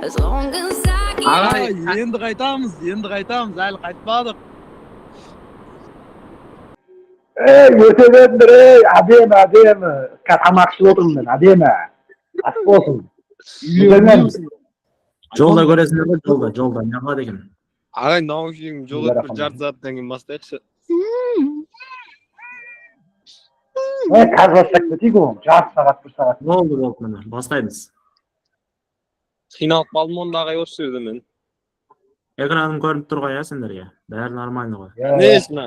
Endi qaytamiz, hali qaytmadik. Ötedendir adem. Katamakçı oturun ben adem. Açık olsun. Güzelmen. Жолда көресіңдер ғой, жолда не қылады екен? Ағай, наушнигім жолдап бір жарты сағаттан кейін бастайықшы. Қазір бастап кетейік оң. Жарты сағат, бір сағат. Болды, міне, бастаймыз. Қиналып қалдым онда ағай осы жерде мен. Экраным көрініп тұр ғой, сендерге? Бәрі нормально ғой. Не ешна?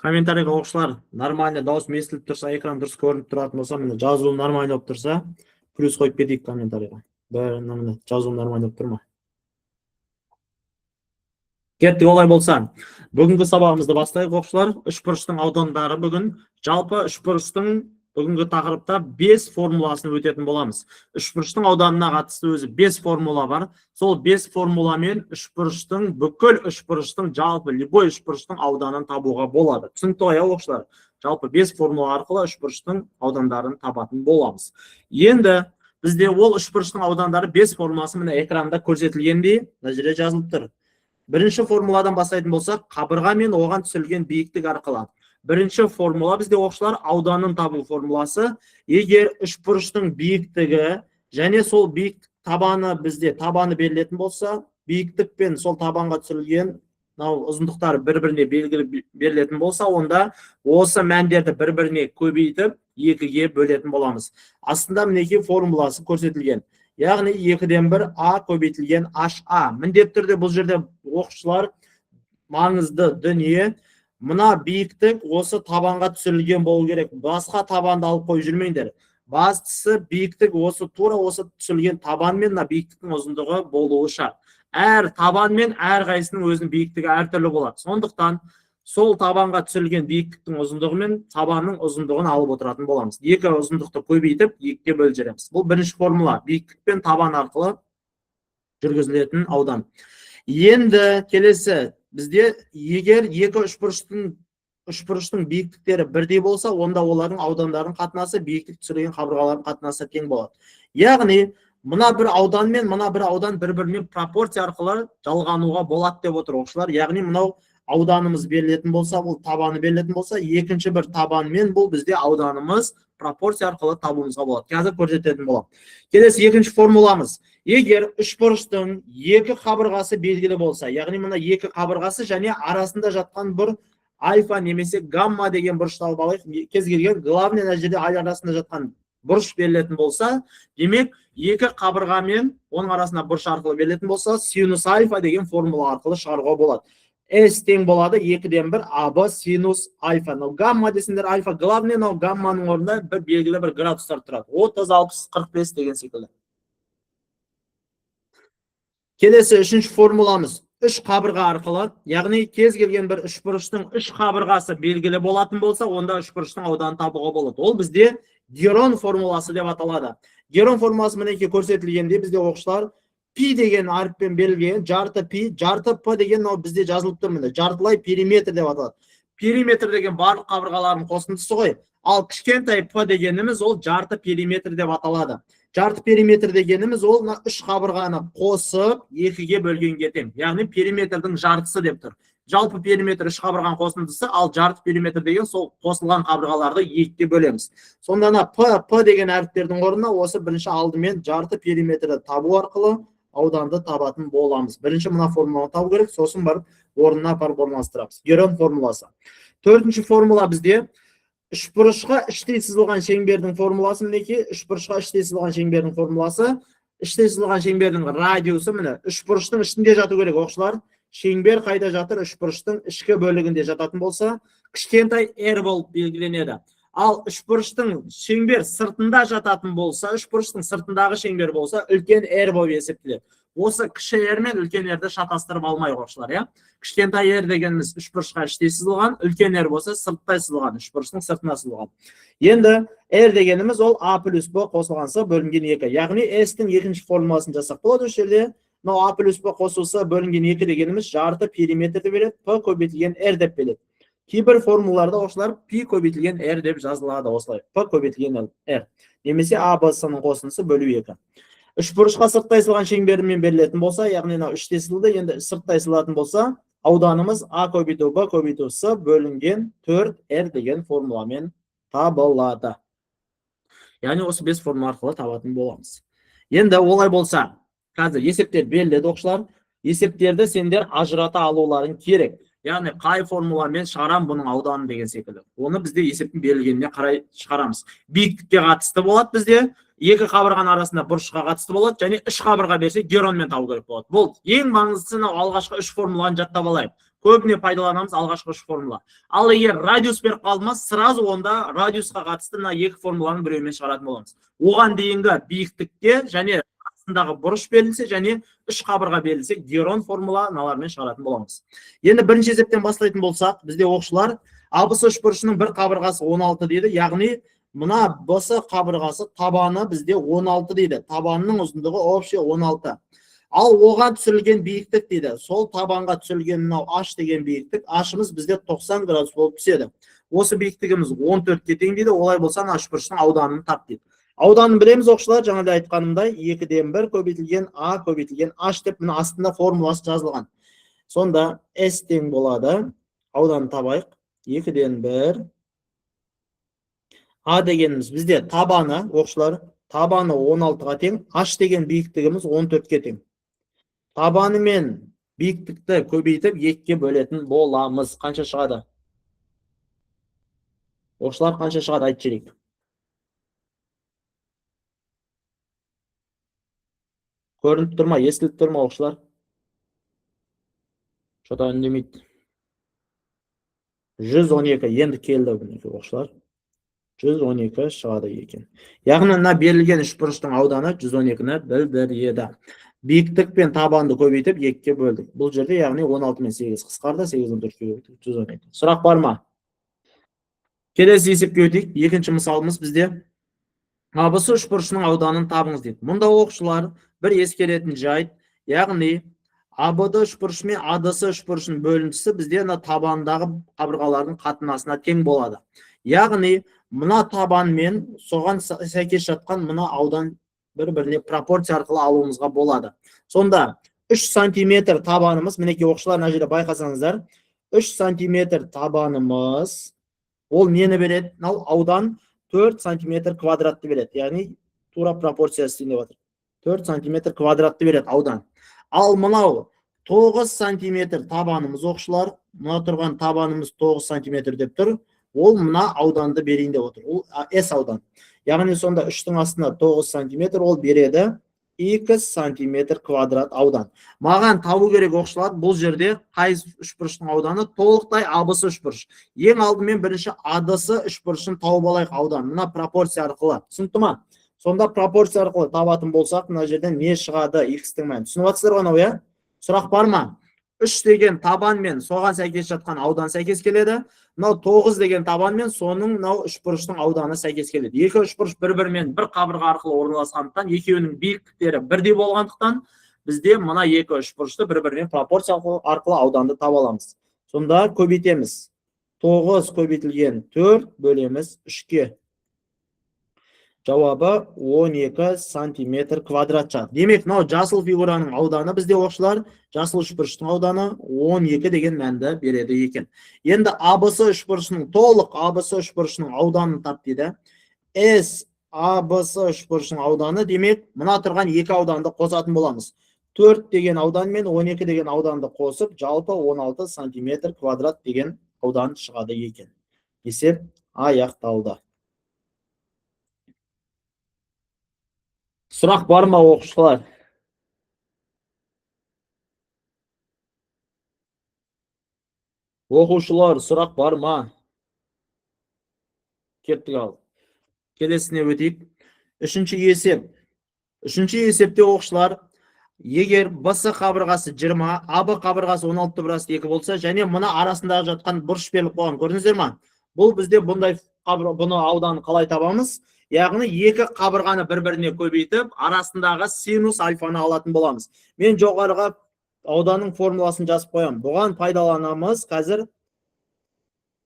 Комментарийға оқушылар, нормально дауыс естіліп тұрса, экран дұрыс көрініп тұратын болса, міне жазуым нормально болып тұрса, плюс қойып кетейік комментарийға. Бәрі міне жазуым нормально болып тұр ма? Кеттік, олай болса. Бүгінгі сабағымызды бастайық оқушылар. Үшбұрыштың аудандары бүгін жалпы үшбұрыштың бүгінгі тақырыпта 5 формуласын өтетін боламыз. Үшбұрыштың ауданына қатысты өзі 5 формула бар. Сол 5 формуламен үшбұрыштың бүкіл үшбұрыштың жалпы любой үшбұрыштың ауданын табуға болады. Түсінікті ғой оқушылар? Жалпы 5 формула арқылы үшбұрыштың аудандарын табатын боламыз. Енді бізде ол үшбұрыштың аудандары 5 формуласы міне экранда көрсетілгендей мына жерде жазылып тұр. Бірінші формуладан бастайтын болсақ, қабырға мен оған түсірілген биіктік арқылы. Бірінші формула бізде оқушылар ауданын табу формуласы. Егер үшбұрыштың биіктігі және сол биіктік табаны бізде табаны берілетін болса, биіктік пен сол табанға түсірілген ұзындықтар бір-біріне белгілі берілетін болса, онда осы мәндерді бір-біріне көбейтіп 2-ге бөлетін боламыз. Астында мінеки формуласы көрсетілген. Яғни 2-ден 1 А көбейтілген HA. Міндетті түрде бұл жерде оқушылар маңызды дүние. Мына биіктік осы табанға түсірілген болу керек. Басқа табанды алып қойып жүрмеңдер. Бастысы биіктік осы тура осы түсірілген табан мен биіктіктің ұзындығы болуы шарт. Әр табан мен әр қайсының өзінің биіктігі әртүрлі болады. Сондықтан сол табанға түсірілген биіктіктің ұзындығы мен табанның ұзындығын алып отыратын боламыз. Екі ұзындықты көбейтіп 2-ге бөліп жібереміз. Бұл бірінші формула. Биіктік пен табан арқылы жүргізілетін аудан. Енді келесі бізде егер екі үшбұрыштың биіктіктері бірдей болса, онда олардың аудандарын қатынасы биіктік түсірілген қабырғалардың қатынасы тең болады. Яғни мына бір аудан мен мына бір аудан бір-біріне пропорция арқылы жалғануға болады деп отыр оқушылар. Яғни мынау ауданымыз берілетін болса, бұл табаны берілетін болса, екінші бір табан мен бұл бізде ауданымыз пропорция арқылы табуымызға болады. Қазір көрсететін болам. Келесі екінші формуламыз. Егер үшбұрыштың екі қабырғасы белгілі болса, яғни мына екі қабырғасы және арасында жатқан бір альфа немесе гамма деген бұрышты алып алайық. Кез келген главный жерде арасында жатқан бұрыш берілетін болса, демек екі қабырға мен оның арасында бұрыш арқылы берілетін болса, синус альфа деген формула арқылы шығаруға болады. S тең болады 2-ден 1 АБ синус альфа. Гамма десеңдер альфа главный, гамманың орнында бір белгілі бір градустар тұрады. 30, 60, 45 деген секілді. Келесі үшінші формуламыз. Үш қабырға арқылы, яғни кез келген бір үшбұрыштың үш қабырғасы белгілі болатын болса, онда үшбұрыштың ауданын табуға болады. Ол бізде Герон формуласы деп аталады. Герон формуласы мінекей көрсетілгенде бізде оқушылар пи деген әріппен берілген, жарты пи, жарты п деген бізде жазылып тұр міне. Жартылай периметр деп аталады. Периметр деген барлық қабырғалардың қосындысы ғой. Ал кішкентай п дегеніміз ол жарты периметр деп аталады. Жарты периметр дегеніміз ол үш қабырғаны қосып 2-ге бөлгенге тең. Яғни периметрдің жартысы деп тұр. Жалпы периметр үш қабырғаның қосындысы, ал жарты периметр деген сол қосылған қабырғаларды 2-ге бөлеміз. Сонда п деген әріптердің орнына осы бірінші алдымен жарты периметрді табу арқылы ауданды табатын боламыз. Бірінші мына формуланы табу керек, сосын барып орнына апарып орналастырамыз. Герон формуласы. Төртінші формула бізде үшбұрышқа іштей сызылған шеңбердің формуласы мінекей, үшбұрышқа іштей сызылған шеңбердің формуласы, іштей сызылған шеңбердің радиусы міне, үшбұрыштың ішінде жату керек, оқушылар. Шеңбер қайда жатыр? Үшбұрыштың ішкі бөлігінде жататын болса, кішкентай r болып белгіленеді. Ал үшбұрыштың шеңбер сыртында жататын болса, үшбұрыштың сыртындағы шеңбер болса, үлкен r болып есептеледі. Осы кіші r мен үлкен r-ді шатастырып алмайық, оқушылар, иә? Кішкентай r дегеніміз үшбұрышқа іштей сызылған, үлкен r болса сырттай сызылған, үшбұрыштың сыртына сызылған. Енді r дегеніміз ол a плюс b қосылған с бөлінген 2. Яғни s-тің екінші формуласын жасақ болады осы жерде. Мынау a плюс b қосылса бөлінген 2 дегеніміз жарты периметрді береді, p көбейтілген r деп береді. Кейбір формулаларда оқушылар p көбейтілген r деп жазылады осылай. p көбейтілген r. Немесе a b-сының қосындысы бөлу 2. Үшбұрышқа сырттай сызылған шеңбермен берілетін болса, яғни мынау іште сызылды, енді сырттай сызылатын болса, ауданымыз a көбейту b көбейту s бөлінген 4r деген формуламен табылады. Яғни осы 5 формула арқылы табатын боламыз. Енді олай болса, қазір есептер беріледі, оқушылар. Есептерді сендер ажырата алуларың керек. Яғни қай формуламен шығарам бұның ауданын деген секілді. Оны бізде есептің берілгеніне қарай шығарамыз. Биіктікке қатысты болады бізде, екі қабырғаның арасында бұрышқа қатысты болады, және үш қабырға берсе геронмен табу керек болады. Бұл ең маңыздысы алғашқы үш формуланы жаттап алайық. Көбіне пайдаланамыз алғашқы үш формула. Ал егер радиус беріп қалмас, сразу онда радиусқа қатысты мына екі формуланың біреуімен шығаратын боламыз. Оған дейінгі биіктікте және арасындағы бұрыш берілсе және үш қабырға берілсе герон формулалармен шығаратын боламыз. Енді бірінші есептен бастайтын болсақ, бізде оқушылар ABC үшбұрышының бір қабырғасы 16 дейді, яғни мына BC қабырғасы табаны бізде 16 дейді. Табанының ұзындығы общий 16. Ал оған түсірілген биіктік дейді. Сол табанға түсірілген мынау H деген биіктік, H-ымыз бізде 90 градус болып түседі. Осы биіктігіміз 14-ке тең дейді. Олай болса үшбұрыштың ауданын тап дейді. Ауданын білеміз, оқушылар, жаңада айтқанымдай 2-ден 1 көбейтілген A көбейтілген H деп мына астында формуласы жазылған. Сонда S тең болады. Ауданын табайық. 2-ден 1 A дегеніміз бізде табаны, оқушылар, табаны 16-ға тең, H деген биіктігіміз 14-ке тең. Табаны мен биіктікті көбейтіп 2-ке бөлетін боламыз. Қанша шығады? Оқушылар, қанша шығады? Айтып жіберейік. Көрініп тұрма, естіліп тұрма, оқушылар? Что-то үндемейді. 112 енді келді бұнекі, оқушылар. 112 шығады екен. Яғни мына берілген үшбұрыштың ауданы 112-ні білдіреді. Биіктік пен табанды көбейтіп 2-ке бөлдік. Бұл жерде яғни 16 мен 8 қысқарды, 8-ді 4-ке көбейтіп 112. Сұрақ бар ма? Келесі есепке өтейік. Екінші мысалымыз бізде ABC үшбұрышының ауданын табыңыз дейді. Мұнда оқушылар бір ескеретін жайт, яғни ABD үшбұрышы мен ADC үшбұрышының бөлінісі бізде табандағы қабырғалардың қатынасына тең болады. Яғни мына табан мен соған сәйкес жатқан мына аудан бір-біріне пропорция арқылы алуымызға болады. Сонда 3 сантиметр табанымыз, мінекей оқушылар, мына жерде байқасаңыздар, 3 сантиметр табанымыз, ол нені береді? Аудан 4 сантиметр квадратты береді. Яғни тура пропорциясы деп отыр. 4 сантиметр квадратты береді аудан. Ал мынау 9 сантиметр табанымыз, оқушылар, мына тұрған табанымыз 9 сантиметр деп тұр. Ол мына ауданды берейін деп отыр. Ол S аудан. Яғни сонда 3-тің астына 9 сантиметр ол береді 2 сантиметр квадрат аудан. Маған табу керек, оқушылар, бұл жерде қай үшбұрыштың ауданы? Толықтай ABC үшбұрыш. Ең алдымен бірінші ADC үшбұрышын тауып алайық аудан. Мына пропорция арқылы. Түсінікті ма? Сонда пропорция арқылы табатын болсақ, мына жерден не шығады? X-тің мәні. Түсініп жатсыздар ғой, иә? Сұрақ бар ма? 3 деген табан мен соған сәйкес жатқан аудан сәйкес келеді. Мынау 9 деген табан мен соның мынау үшбұрыштың ауданы сәйкес келеді. Екі үшбұрыш бір-бірімен бір қабырға арқылы орналасқандықтан, екеуінің биіктіктері бірдей болғандықтан, бізде мына екі үшбұрышты бір-бірімен пропорция арқылы ауданды таба аламыз. Сонда көбейтеміз. 9 көбейтілген 4 бөлеміз 3-ке. Жауабы 12 сантиметр квадрат шығады. Демек, мынау жасыл фигураның ауданы бізде, оқушылар, жасыл үшбұрыштың ауданы 12 деген мәнді береді екен. Енді ABC үшбұрышының, толық ABC үшбұрышының ауданын тап дейді. S ABC үшбұрышының ауданы, демек, мына тұрған екі ауданды қосатын боламыз. 4 деген аудан мен 12 деген ауданды қосып, жалпы 16 сантиметр квадрат деген аудан шығады екен. Есеп аяқталды. Сұрақ бар ма, оқушылар? Оқушылар, сұрақ бар ма? Кеттік ал. Келесіне өтейік. Үшінші есеп. Үшінші есепте оқушылар, егер BC қабырғасы 20, AB қабырғасы 16/2 болса, және мұны арасындағы жатқан бұрыш беріліп қойған. Көрдіңіздер ма? Бұл бізде бұны ауданын қалай табамыз? Яғни екі қабырғаны бір-біріне көбейтіп, арасындағы синус альфаны алатын боламыз. Мен жоғарыға ауданның формуласын жазып қоям. Бұған пайдаланамыз. Қазір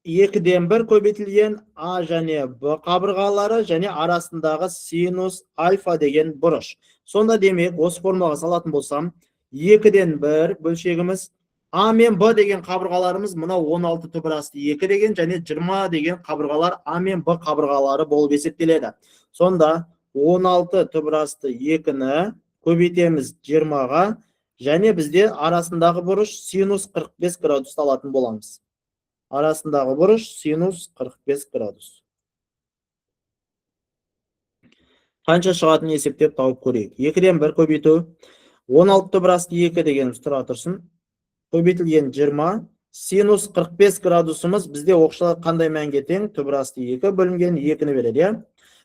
2-ден 1 көбейтілген А және Б қабырғалары және арасындағы синус альфа деген бұрыш. Сонда демек, осы формулаға салатын болсам, 2-ден 1 бөлшегіміз А мен Б деген қабырғаларымыз мына 16/2 деген және 20 деген қабырғалар А мен Б қабырғалары болып есептеледі. Сонда 16/2-ні көбейтеміз 20-ға және бізде арасындағы бұрыш синус 45 градус алатын боламыз. Арасындағы бұрыш синус 45 градус. Қанша шығатын есептеп тауып көрейік. 2-ден 1 көбейту 16/2 деген тұра тұрсын. Көбейтілген 20, синус 45 градусымыз бізде оқушылар қандай мәнге тең? (2 бөлінген 2-ні береді.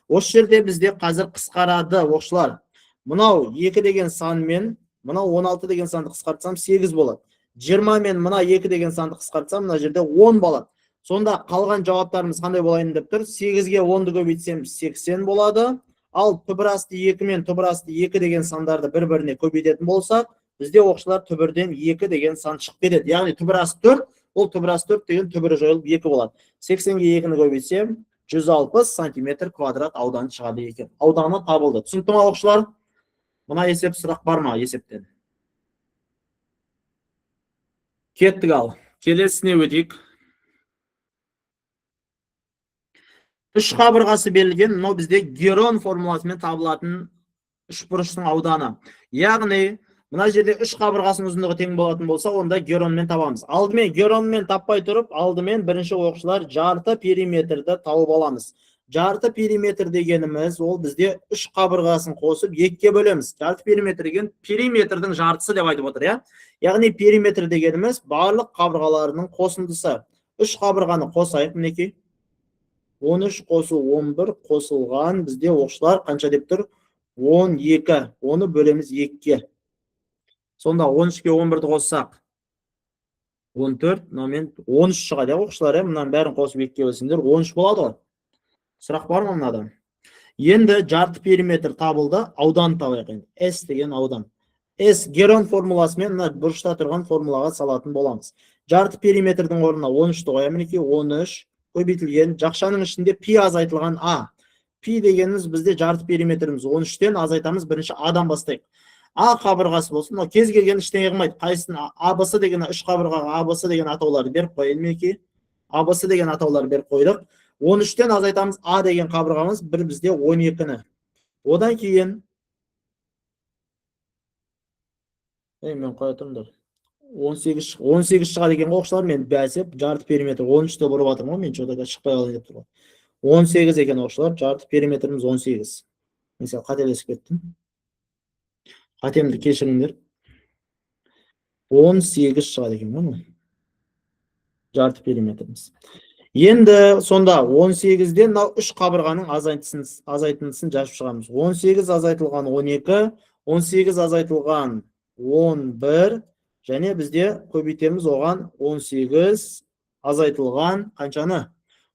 Осы жерде бізде қазір қысқарады оқушылар. Мынау 2 деген сан мен, мынау 16 деген санды қысқартсам 8 болады. 20 мен мына 2 деген санды қысқартсам, мына жерде 10 болады. Сонда қалған жауаптарымыз қандай болайын деп тұр? 8-ге 10-ды көбейтсем 80 болады. Ал (2 мен (2 деген сандарды бір-біріне көбейтетін болсақ, бізде оқушылар түбірден 2 деген сан шығып кетеді. Яғни (4), ол (4) деген түбірі жойылып 2 болады. 80-ге 2-ні көбейтсем 160 сантиметр квадрат аудан шығады екен. Ауданы табылды. Түсінікті ме оқушылар? Мына есеп сұрақ бар ма есептен? Кеттік ал. Келесіне өтейік. Үш қабырғасы берілген, мынау бізде Герон формуласымен табылатын үшбұрыштың ауданы. Яғни, мына жерде үш қабырғасының ұзындығы тең болатын болса, онда Геронмен табамыз. Алдымен Геронмен таппай тұрып, алдымен бірінші оқушылар жарты периметрді тауып аламыз. Жарты периметр дегеніміз, ол бізде үш қабырғасын қосып 2-ке бөлеміз. Жарты периметр деген периметрдің жартысы деп айтып отыр, я? Яғни периметр дегеніміз барлық қабырғаларының қосындысы. Үш қабырғаны қосайық, мінекей. 13 қосу 11 қосылған бізде оқушылар қанша деп тұр? 12. Оны бөлеміз 2-ке. Сонда 13-ке 11-ді қоссақ 14, мен 13 шығады оқушылар, мұнан бәрін қосып 2-ке бөлсеңдер 13 болады ғой. Сұрақ бар ма мынадан? Енді жарты периметр табылды, аудан табайық. S деген аудан. S Герон формуласымен мына бұрышта тұрған формулаға салатын боламыз. Жарты периметрдің орнына 13-ті қоямын, 13 көбейтілген, жақшаның ішінде пи азайтылған А. Пи дегеніміз бізде жарты периметріміз 13-тен азайтамыз, бірінші Адан бастайық. А қабырғасы болсын, кез келген іштен еғымайды. Қайсын АБС деген үш қабырғаға АБС деген атауларды беріп қойын менеке. АБС деген атауларды беріп қойдық. 13-тен азайтамыз А деген қабырғамыз бір бізде 12-ні. Одан кейін мен қоя тұрмдар. 18 шығады екен оқушылар, мен бәсіп жарты периметр 13-ті бұрып атырмын, мен жоғда шықпай алайын деп тұрмын. 18 екен оқушылар, жарты периметріміз 18. Мен сәл қателесіп кеттім. Қатемді кешіріңдер. 18 шығады екен мұны. Жарты периметріміз. Енді сонда 18-ден үш қабырғаның азайтынысын жазып шығамыз. 18 азайтылған 12, 18 азайтылған 11, және бізде көбейтеміз оған 18 азайтылған қаншаны?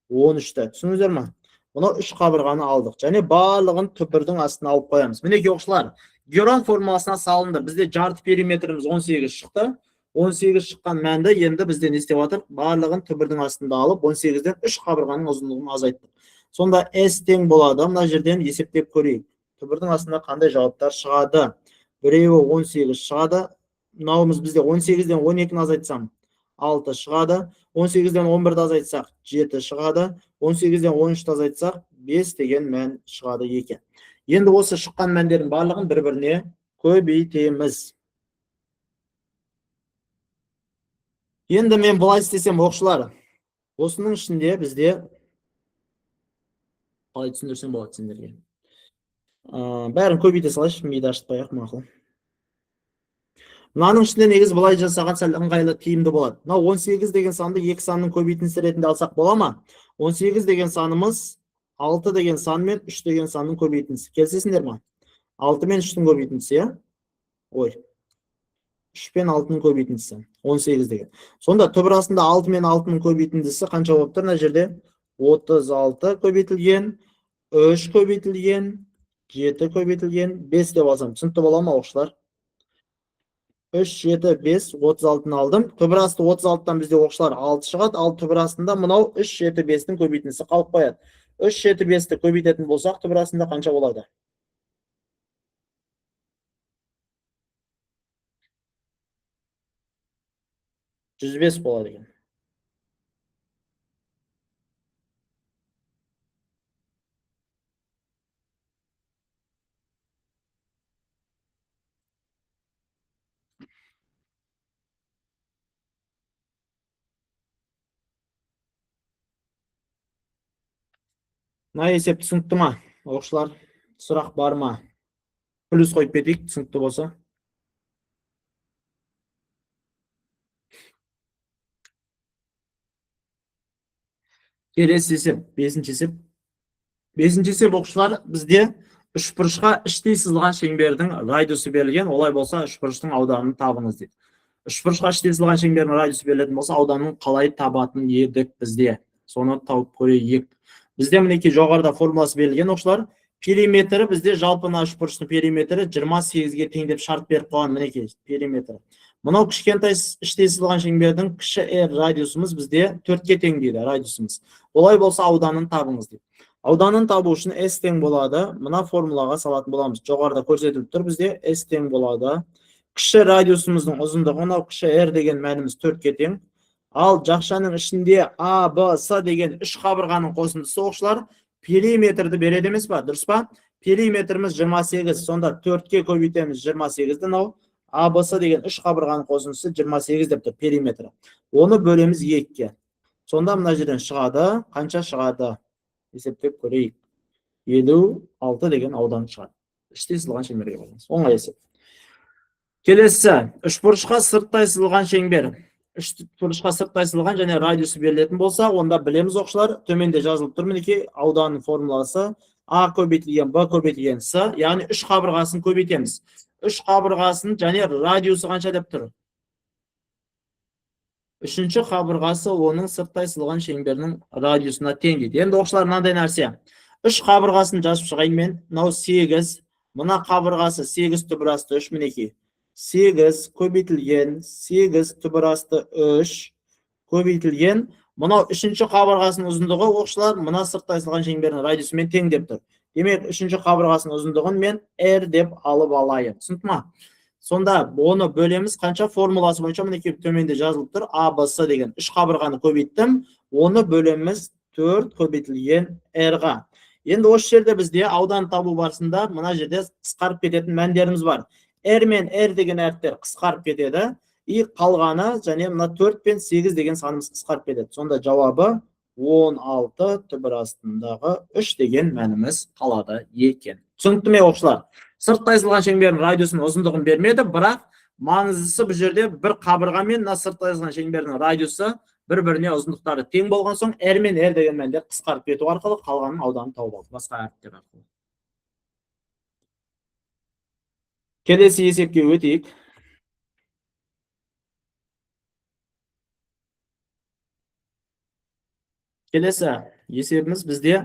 13-ті. Түсініңіздер ма? Бұны үш қабырғаны алдық. Және барлығын түбірдің астына алып қоямыз. Мінеке оқушылар, Герон формуласына салынды. Бізде жарты периметріміз 18 шықты. 18 шыққан мәнді енді бізден істеп атыр. Барлығын түбірдің астында алып, 18-ден үш қабырғаның ұзындығын азайттық. Сонда S тең болады. Мына жерден есептеп көрейік. Түбірдің астында қандай жауаптар шығады? Біреуі 18 шығады. Мынауымыз бізде 18-ден 12-ні азайтсам 6 шығады. 18-ден 11-ді азайтсақ 7 шығады. 18-ден 13-ті азайтсақ 5 деген мән шығады екен. Енді осы шыққан мәндердің барлығын бір-біріне көбейтеміз. Енді мен бұлай істесем оқушылар, осының ішінде бізде қалай түсіндірсем болады сендерге. Бәрін көбейте салайыншы, миды ашытпай-ақ мақұл. Мынаның ішінде негізі былай жасаған сәл ыңғайлы тиімді болады. Мынау 18 деген санды екі санның көбейтіндісі ретінде алсақ бола ма? 18 деген санымыз 6 деген сан мен 3 деген санның көбейтіндісі. Келісесіңдер ме? 6 мен 3-тің көбейтіндісі, иә? Ой. 3 пен 6-ның көбейтіндісі. 18 деген. Сонда түбір астында 6 мен 6-ның көбейтіндісі қанша болып тұр? Мына жерде 36 көбейтілген, 3 көбейтілген, 7 көбейтілген, 5 деп алсам. Түсінікті бола ма оқушылар? 3, 7, 5, 36-ны алдым. Түбір асты 36-тан бізде оқушылар 6 шығады. Ал түбір астында мынау 3, 7, 5-тің көбейтіндісі қалып қояды. 3, 7, 5-ті көбейтетін болсақ, түбір астында қанша болады? 105 болады екен. Мына есеп түсінікті ма? Оқушылар, сұрақ бар ма? Плюс қойып кетейік, түсінікті болса. Келесі есеп, 5-ші есеп. 5-ші есеп оқушылар, бізде үшбұрышқа іштей сызылған шеңбердің радиусы берілген. Олай болса, үшбұрыштың ауданын табыңыз дейді. Үшбұрышқа іштей сызылған шеңбердің радиусы берілетін болса, ауданын қалай табатын едік бізде? Соны тауып көрейік. Бізде мінекей жоғарыда формуласы берілген оқушылар. Периметрі бізде жалпына үшбұрыштың периметрі 28-ге тең деп шарт беріп қойған, мінекей периметрі. Мынау кішкентай іштей сызылған шеңбердің кіші r радиусымыз бізде 4-ке тең дейді радиусымыз. Олай болса ауданын табыңыз дейді. Ауданын табу үшін s тең болады. Мына формулаға салатын боламыз. Жоғарыда көрсетіліп тұр бізде s тең болады. Кіші радиусымыздың ұзындығы, мынау кіші r деген мәніміз 4-ке тең. Ал жақшаның ішінде A, B, S деген 3 қабырғаның қосындысы оқушылар периметрді береді емес па? Дұрыс па? Периметріміз 28, сонда 4-ке көбейтеміз 28-ді, мынау A, B, S деген 3 қабырғаның қосындысы 28 деп тұр периметрі. Оны бөлеміз 2-ке. Сонда мына жерден шығады, қанша шығады? Есептеп көрейік. 56 деген аудан шығады. Іштей сызылған шеңберге байланысты. Оңай есеп. Келесі, үшбұрышқа сырттай сызылған шеңбер. Үшбұрышқа сырттай сызылған және радиусы берілетін болса, онда білеміз оқушылар, төменде жазылып тұр мінекей ауданның формуласы А көбейтілген Б көбейтілген С, яғни 3 қабырғасын көбейтеміз. 3 қабырғасын және радиусы қанша деп тұр? 3-ші қабырғасы оның сырттай сызылған шеңберінің радиусына тең дейді. Енді оқушылар мынандай нәрсе. 3 қабырғасын жазып шығайын мен. Мынау 8, мына қабырғасы 8 түбір асты 3 мінекей. 8 көбейтілген, 8 түбір асты 3 көбейтілген. Мынау 3-ші қабырғасының ұзындығы оқушылар мына сырттай сызылған шеңбердің радиусымен тең деп тұр. Демек 3-ші қабырғасының ұзындығын мен r деп алып алайын. Түсінікті ме? Сонда оны бөлеміз қанша формуласы бойынша мінекей төменде жазылып тұр. A, B, S деген 3 қабырғаны көбейттім. Оны бөлеміз 4 көбейтілген r-ға. Енді осы жерде бізде аудан табу барысында мына жерде қысқарып кететін мәндеріміз бар. R мен R деген әріптер қысқарып кетеді. И қалғаны және мына 4 пен 8 деген санымыз қысқарып кетеді. Сонда жауабы 16 түбір астындағы 3 деген мәніміз қалады екен. Түсінікті ме оқушылар? Сырттай сызылған шеңбердің радиусының ұзындығын бермеді, бірақ маңыздысы бұл жерде бір қабырға мен мына сырттай сызылған шеңбердің радиусы бір-біріне ұзындықтары тең болған соң R мен R деген мәндер қысқарып кету арқылы қалғанын ауданын тауып алды. Басқа әріптер арқылы. Келесі есепке өтейік. Келесі есебіміз бізде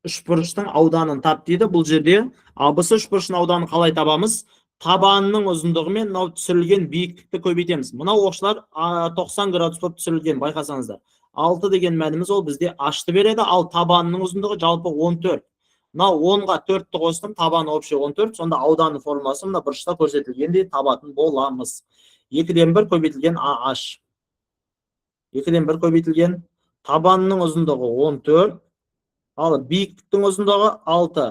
үшбұрыштың ауданын тап дейді. Бұл жерде ABC үшбұрыштың ауданын қалай табамыз? Табанының ұзындығы мен мынау түсірілген биіктікті көбейтеміз. Мынау оқушылар 90 градус болып түсірілген, байқасаңыздар. 6 деген мәніміз ол бізде ашты береді, ал табанының ұзындығы жалпы 14. Мынау 10-ға 4-ті қостым, табаны общий 14, сонда ауданның формуласы мына бұрышта көрсетілгендей табатын боламыз. 2-ден 1 көбейтілген AH. 2-ден 1 көбейтілген табанның ұзындығы 14, ал биіктіктің ұзындығы 6.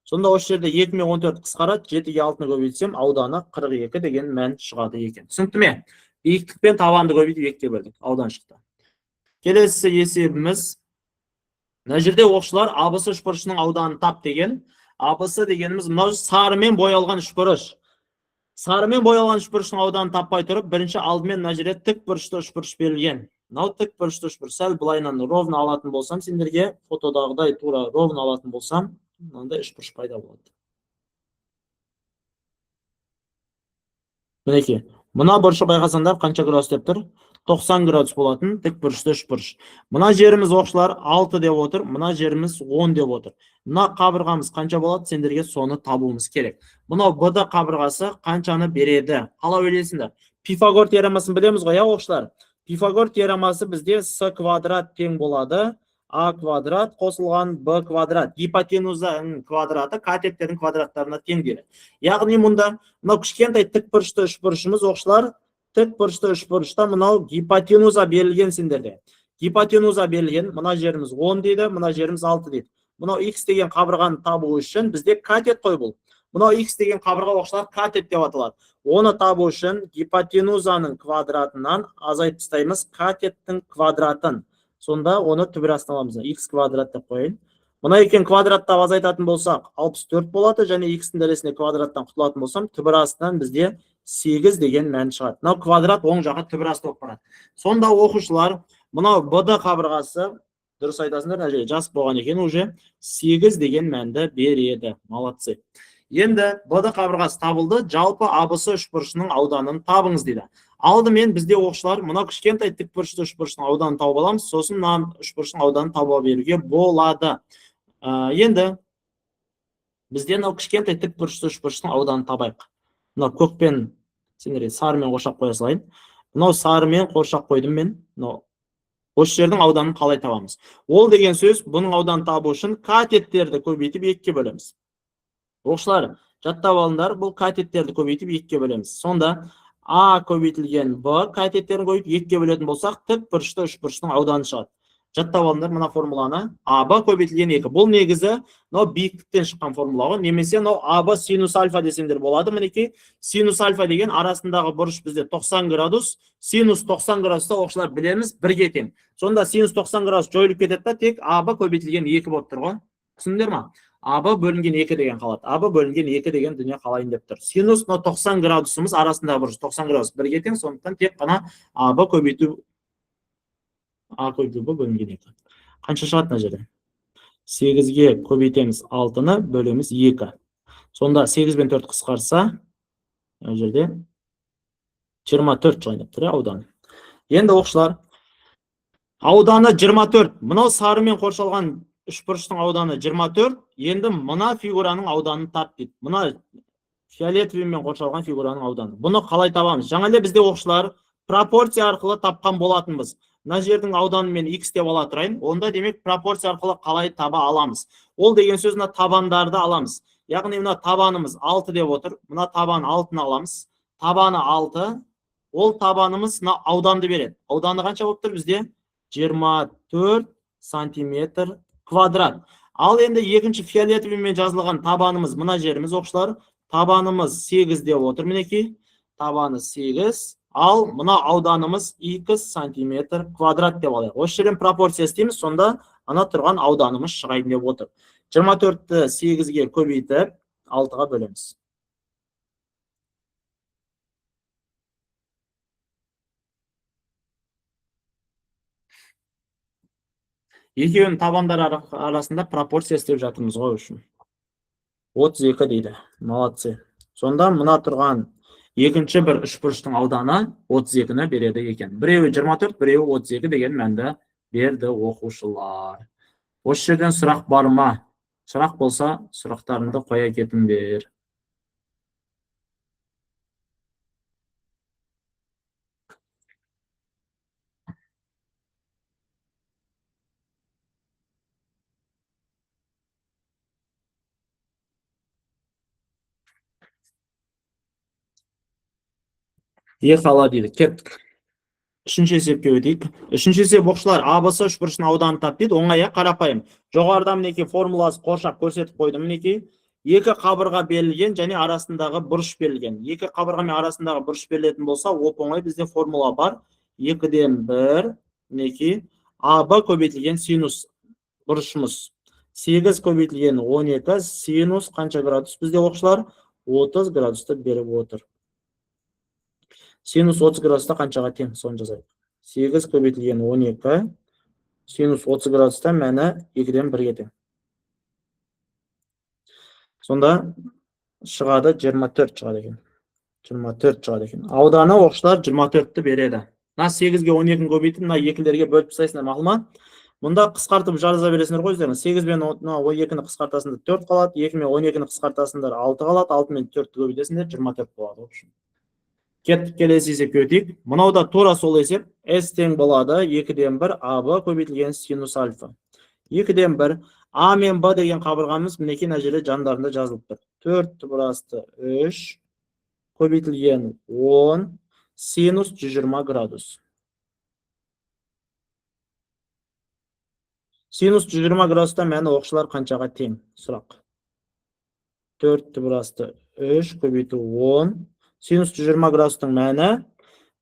Сонда осы жерде 2 мен 14 қысқарады, 7-ге 6-ны көбейтсем, ауданы 42 деген мән шығады екен. Түсінікті ме? Biyiktік пен табанды көбейтіп екіге бөлдік. Аудан шықты. Келесі есебіміз. Мына жерде оқушылар ABC үшбұрышының ауданын тап деген. ABC дегеніміз мынау сарымен боялған үшбұрыш. Сарымен боялған үшбұрыштың ауданын таппай тұрып, бірінші алдымен мына жерде тік бұрышты үшбұрыш берілген. Мынау тік бұрышты үшбұрыш. Сәл былайынан ровно алатын болсам, сендерге фотодағыдай тура ровно алатын болсам, мынандай үшбұрыш пайда болады. Мінекей, мына бұрышы байқасаңдар қанша градус деп тұр? 90 градус болатын тік бұрышты үшбұрыш. Мына жеріміз оқушылар 6 деп отыр, мына жеріміз 10 деп отыр. Мына қабырғамыз қанша болады? Сендерге соны табуымыз керек. Мынау BD қабырғасы қаншаны береді? Қалай ойлайсыңдар? Пифагор теоремасын білеміз ғой, оқушылар. Пифагор теоремасы бізде с квадрат тең болады. А квадрат қосылған Б квадрат. Гипотенузаның квадраты катеттердің квадраттарына тең береді. Яғни мұнда мынау кішкентай тік бұрышты үшбұрышымыз оқушылар, тік бұрышты үшбұрышта мынау гипотенуза берілген сендерде. Гипотенуза берілген, мына жеріміз 10 дейді, мына жеріміз 6 дейді. Мынау x деген қабырғаны табу үшін бізде катет қой бұл. Мынау x деген қабырға оқушылар катет деп аталады. Оны табу үшін гипотенузаның квадратынан азайтып тастаймыз катеттің квадратын. Сонда оны түбір астына аламыз. X квадрат деп қойын. Мына екен квадраттап азайтатын болсақ 64 болады, және x-тің дәлесіне квадраттан құтылатын болсам, түбір астынан бізде 8 деген мән шығады. Мынау квадрат оң жаққа түбір асты болып барады. Сонда оқушылар, мынау BD қабырғасы, дұрыс айтасыңдар, жас болған екен уже 8 деген мәнді береді. Молодцы. Енді BD қабырғасы табылды, жалпы ABC үшбұрышының ауданын табыңыз дейді. Алдымен бізде оқушылар мына кішкентай тік бұрышты үшбұрыштың ауданын тауып аламыз, сосын мына үшбұрыштың ауданын таба беруге болады. Енді бізде мынау кішкентай тік бұрышты үшбұрыштың ауданын табайық. Мынау көкпен, сендерге сарымен қоршап қоя салайын. Мынау сарымен қоршап қойдым мен. Осы жердің ауданын қалай табамыз? Ол деген сөз, бұның ауданын табу үшін катеттерді көбейтіп екіге бөлеміз. Оқушылар, жаттап алыңдар, бұл катеттерді көбейтіп екіге бөлеміз. Сонда А көбейтілген Б катеттерін көбейтіп екіге бөлетін болсақ, тік бұрышты үшбұрыштың ауданы шығады. Жаттап алыңдар мына формуланы. АБ көбейтілген 2. Бұл негізі биіктіктен шыққан формула ғой. Немесе АБ синус альфа десеңдер болады. Мінекей синус альфа деген арасындағы бұрыш бізде 90 градус. Синус 90 градуста оқушылар білеміз, бірге тең. Сонда синус 90 градус жойылып кетеді, тек АБ көбейтілген 2 болып тұр ғой. Түсіндіңдер ма? АБ бөлінген 2 деген қалады. АБ бөлінген 2 деген дүние қалайын деп тұр. Синус 90 градусымыз арасындағы бұрыш 90 градус бірге тең, сондықтан тек қана АБ көбейту А көбейту Б бөлінген 2. Қанша шығады мына жерде? 8-ге көбейтеміз 6-ны, бөлеміз 2. Сонда 8 бен 4 қысқарса, мына жерде 24 шығайын деп тұр ауданы. Енді оқушылар, ауданы 24. Мынау сарымен қоршалған үшбұрыштың ауданы 24. Енді мына фигураның ауданын тап дейді. Мына фиолетовыймен қоршалған фигураның ауданы. Бұны қалай табамыз? Жаңа бізде оқушылар пропорция арқылы тапқан болатынбыз. Мына жердің ауданын мен x деп ала тұрайын. Онда демек пропорция арқылы қалай таба аламыз? Ол деген сөз мына табандарды аламыз. Яғни мына табанымыз 6 деп отыр. Мына табан 6-ны аламыз. Табаны 6. Ол табанымыз мына ауданды береді. Ауданы қанша болып тұр бізде? 24 сантиметр квадрат. Ал енді екінші фиолетовыймен жазылған табанымыз мына жеріміз оқушылар. Табанымыз 8 деп отыр мінекей. Табаны 8. Ал мына ауданымыз 2 сантиметр квадрат деп алайық. Осы жерден пропорция істейміз, сонда ана тұрған ауданымыз шығайын деп отыр. 24-ті 8-ге көбейтіп 6-ға бөлеміз. Екеуінің табандар арасында пропорция істеп жатырмыз ғой үшін. 32 дейді. Молодцы. Сонда мына тұрған екінші бір үшбұрыштың ауданы 32-ні береді екен. Біреуі 24, біреуі 32 деген мәнді берді оқушылар. Осы жерден сұрақ бар ма? Сұрақ болса, сұрақтарыңды қоя кетіңдер. Ала дейді. Кеттік. Үшінші есепке өтейік. Үшінші есеп оқушылар ABC үшбұрышының ауданын тап дейді. Оңай қарапайым. Жоғарыда мінекей формуласы қоршап көрсетіп қойдым мінекей. екі қабырға берілген және арасындағы бұрыш берілген. Екі қабырға мен арасындағы бұрыш берілетін болса, оп-оңай бізде формула бар. 2-ден 1, мінекей, АБ көбейтілген синус бұрышымыз. 8 көбейтілген 12, синус қанша градус бізде оқушылар? 30 градусты беріп отыр. Синус 30 градуста қаншаға тең? Соны жазайық. 8 көбейтілген 12, синус 30 градуста мәні 2-ден 1-ге тең. Сонда шығады 24 шығады екен. 24 шығады екен. Ауданы оқушылар 24-ті береді. Мына 8-ге 12-ні көбейтіп, мына 2-лерге бөліп тастайсыңдар, мақұл ма? Мұнда қысқартып жаза бересіңдер ғой өздеріңіз. 8 мен 12-ні қысқартасыңдар 4 қалады, 2 мен 12-ні қысқартасыңдар 6 қалады, 6 мен 4-ті көбейтесіңдер 24 болады. Кеттік, келесі есепке өтейік. Мынауда тура сол есеп. S тең болады 2-ден 1, АБ көбейтілген синус альфа. 2-ден 1, А мен Б деген қабырғамыз мінекей мына жерде жандарында жазылып тұр. 4 түбірасты 3 көбейтілген 10 синус 120 градус. Синус 120 градуста мәні оқушылар қаншаға тең? Сұрақ. 4 түбірасты 3 көбейту 10. Синус 120 градустың мәні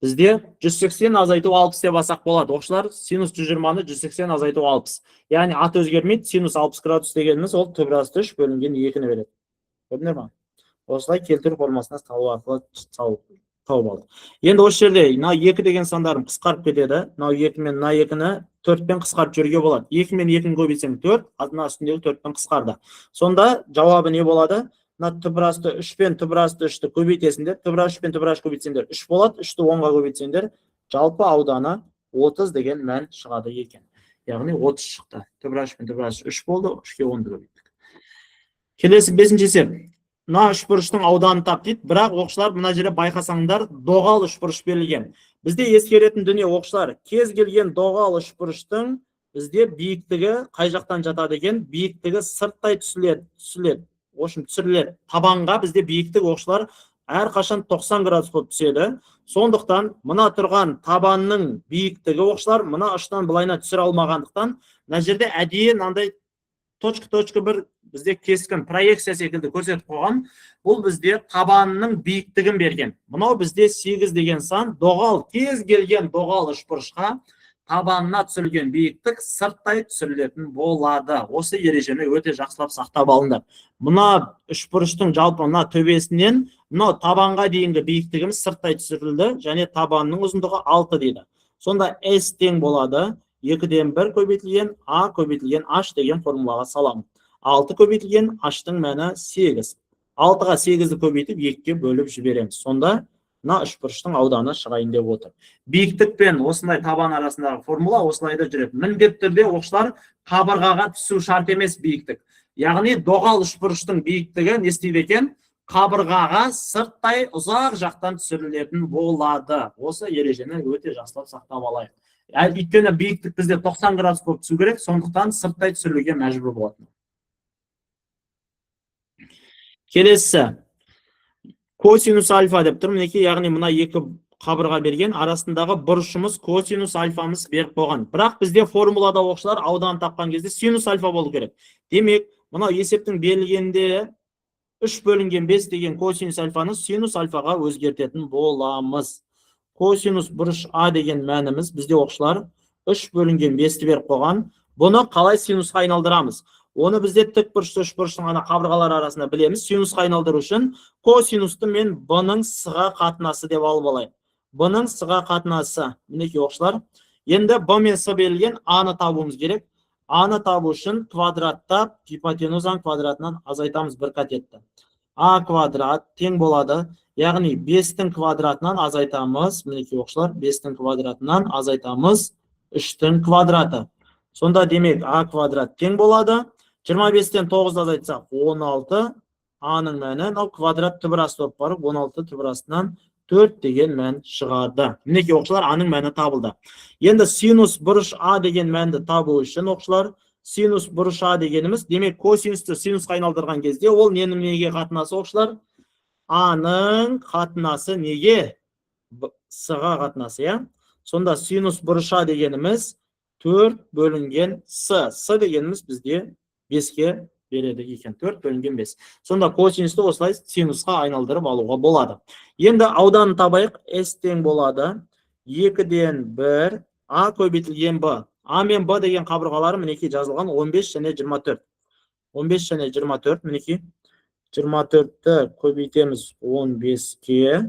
бізде 180 азайту 60 деп алсақ болады. Оқушылар, синус 120-ны 180 азайту 60. Яғни аты өзгермейді. Синус 60 градус дегеніміз ол түбірасты 3 бөлінген 2-ні береді. Көрдіңдер ме? Осылай келтіру формасына салу арқылы тауып алдық. Енді осы жерде 2 деген сандарын қысқарып кетеді. 2 мен 2-ні 4-пен қысқарып жүрге болады. 2 мен 2-ні көбейтсең 4, адына үстіндегі 4-пен қысқарды. Сонда жауабы не болады? Түбірасты 3 пен түбірасты 3-ті көбейтесіңдер. Түбірас 3 пен түбірас көбейтсеңдер 3 болады. 3-ті 10-ға көбейтсеңдер жалпы ауданы 30 деген мән шығады екен. Яғни 30 шықты. Түбірас 3 пен түбірас 3 болды. 3-ке 10-ды көбейттік. Келесі 5-ші есеп. Мына үшбұрыштың ауданын тап дейді. Бірақ оқушылар мына жерде байқасаңдар доғал үшбұрыш берілген. Бізде ескеретін дүние оқушылар, кез келген доғал үшбұрыштың бізде биіктігі қай жақтан жатады екен? Биіктігі сырттай түсіріледі. Түсіріледі. Табанға бізде биіктік оқушылар әрқашан 90 градус болып түседі. Сондықтан мына тұрған табанның биіктігі оқушылар мына ұштан былайына түсіре алмағандықтан, мына жерде әдейі мынандай точка бір бізде кескін проекция секілді көрсетіп қойған. Бұл бізде табанның биіктігін берген. Мынау бізде 8 деген сан доғал, кез келген доғал үшбұрышқа табанына түсірілген биіктік сырттай түсірілетін болады. Осы ережені өте жақсылап сақтап алыңдар. Мына үшбұрыштың жалпы мына төбесінен мына табанға дейінгі биіктігіміз сырттай түсірілді және табанның ұзындығы 6 дейді. Сонда S тең болады 2-ден 1 көбейтілген А көбейтілген H деген формулаға саламын. 6 көбейтілген H-тың мәні 8. 6-ға 8-ді көбейтіп 2-ге бөліп жібереміз. Сонда мына үшбұрыштың ауданы шығайын деп отыр. Биіктік пен осындай табан арасындағы формула осылайда жүреді. Міндетті түрде оқушылар қабырғаға түсу шарт емес биіктік. Яғни доғал үшбұрыштың биіктігі не істейді екен? Қабырғаға сырттай ұзақ жақтан түсірілетін болады. Осы ережені өте жақсылап сақтап алайық. Өйткені биіктік бізде 90 градус болып түсу керек, сондықтан сырттай түсірілуге мәжбүр болады. Келесі косинус альфа деп тұр. Мінекей, яғни мына екі қабырға берген, арасындағы бұрышымыз косинус альфамыз беріп қойған. Бірақ бізде формулада оқушылар аудан тапқан кезде синус альфа болу керек. Демек, мына есептің берілгенде 3 бөлінген 5 деген косинус альфаны синус альфаға өзгертетін боламыз. Косинус бұрыш А деген мәніміз бізде оқушылар 3 бөлінген 5-ті беріп қойған. Бұны қалай синусқа айналдырамыз? Оны бізде тік бұрышты үш бұрыштың ана қабырғалар арасында білеміз. Синусқа айналдыру үшін косинусты мен Б-ның с-ға қатынасы деп алып алайын. Б-ның с-ға қатынасы. Мінекей оқушылар. Енді Б мен с берілген А-ны табуымыз керек. А-ны табу үшін квадраттап гипотенузаның квадратынан азайтамыз бір қатетті. А квадрат тең болады. Яғни 5-тің квадратынан азайтамыз. Мінекей оқушылар, 5-тің квадратынан азайтамыз 3-тің квадраты. Сонда демек А квадрат тең болады. 25-тен 9-ды азайтсақ 16, А-ның мәні, квадрат түбірасты болып барып, 16 түбірастынан 4 деген мән шығарды. Мінекей оқушылар, А-ның мәні табылды. Енді синус бұрыш А деген мәнді табу үшін оқушылар, синус бұрыш А дегеніміз, демек косинусты синусқа айналдырған кезде, ол ненің неге қатынасы оқушылар? А-ның қатынасы неге? С-ға қатынасы, Сонда синус бұрыш А дегеніміз 4 бөлінген С. С дегеніміз бізде 5-ке береді екен. 4 бөлінген 5. Сонда косинусты осылай синусқа айналдырып алуға болады. Енді ауданын табайық. S тең болады 2-ден 1 А көбейтілген Б. А мен Б деген қабырғалары мінекей жазылған 15 және 24. 15 және 24 мінекей. 24-ті көбейтеміз 15-ке.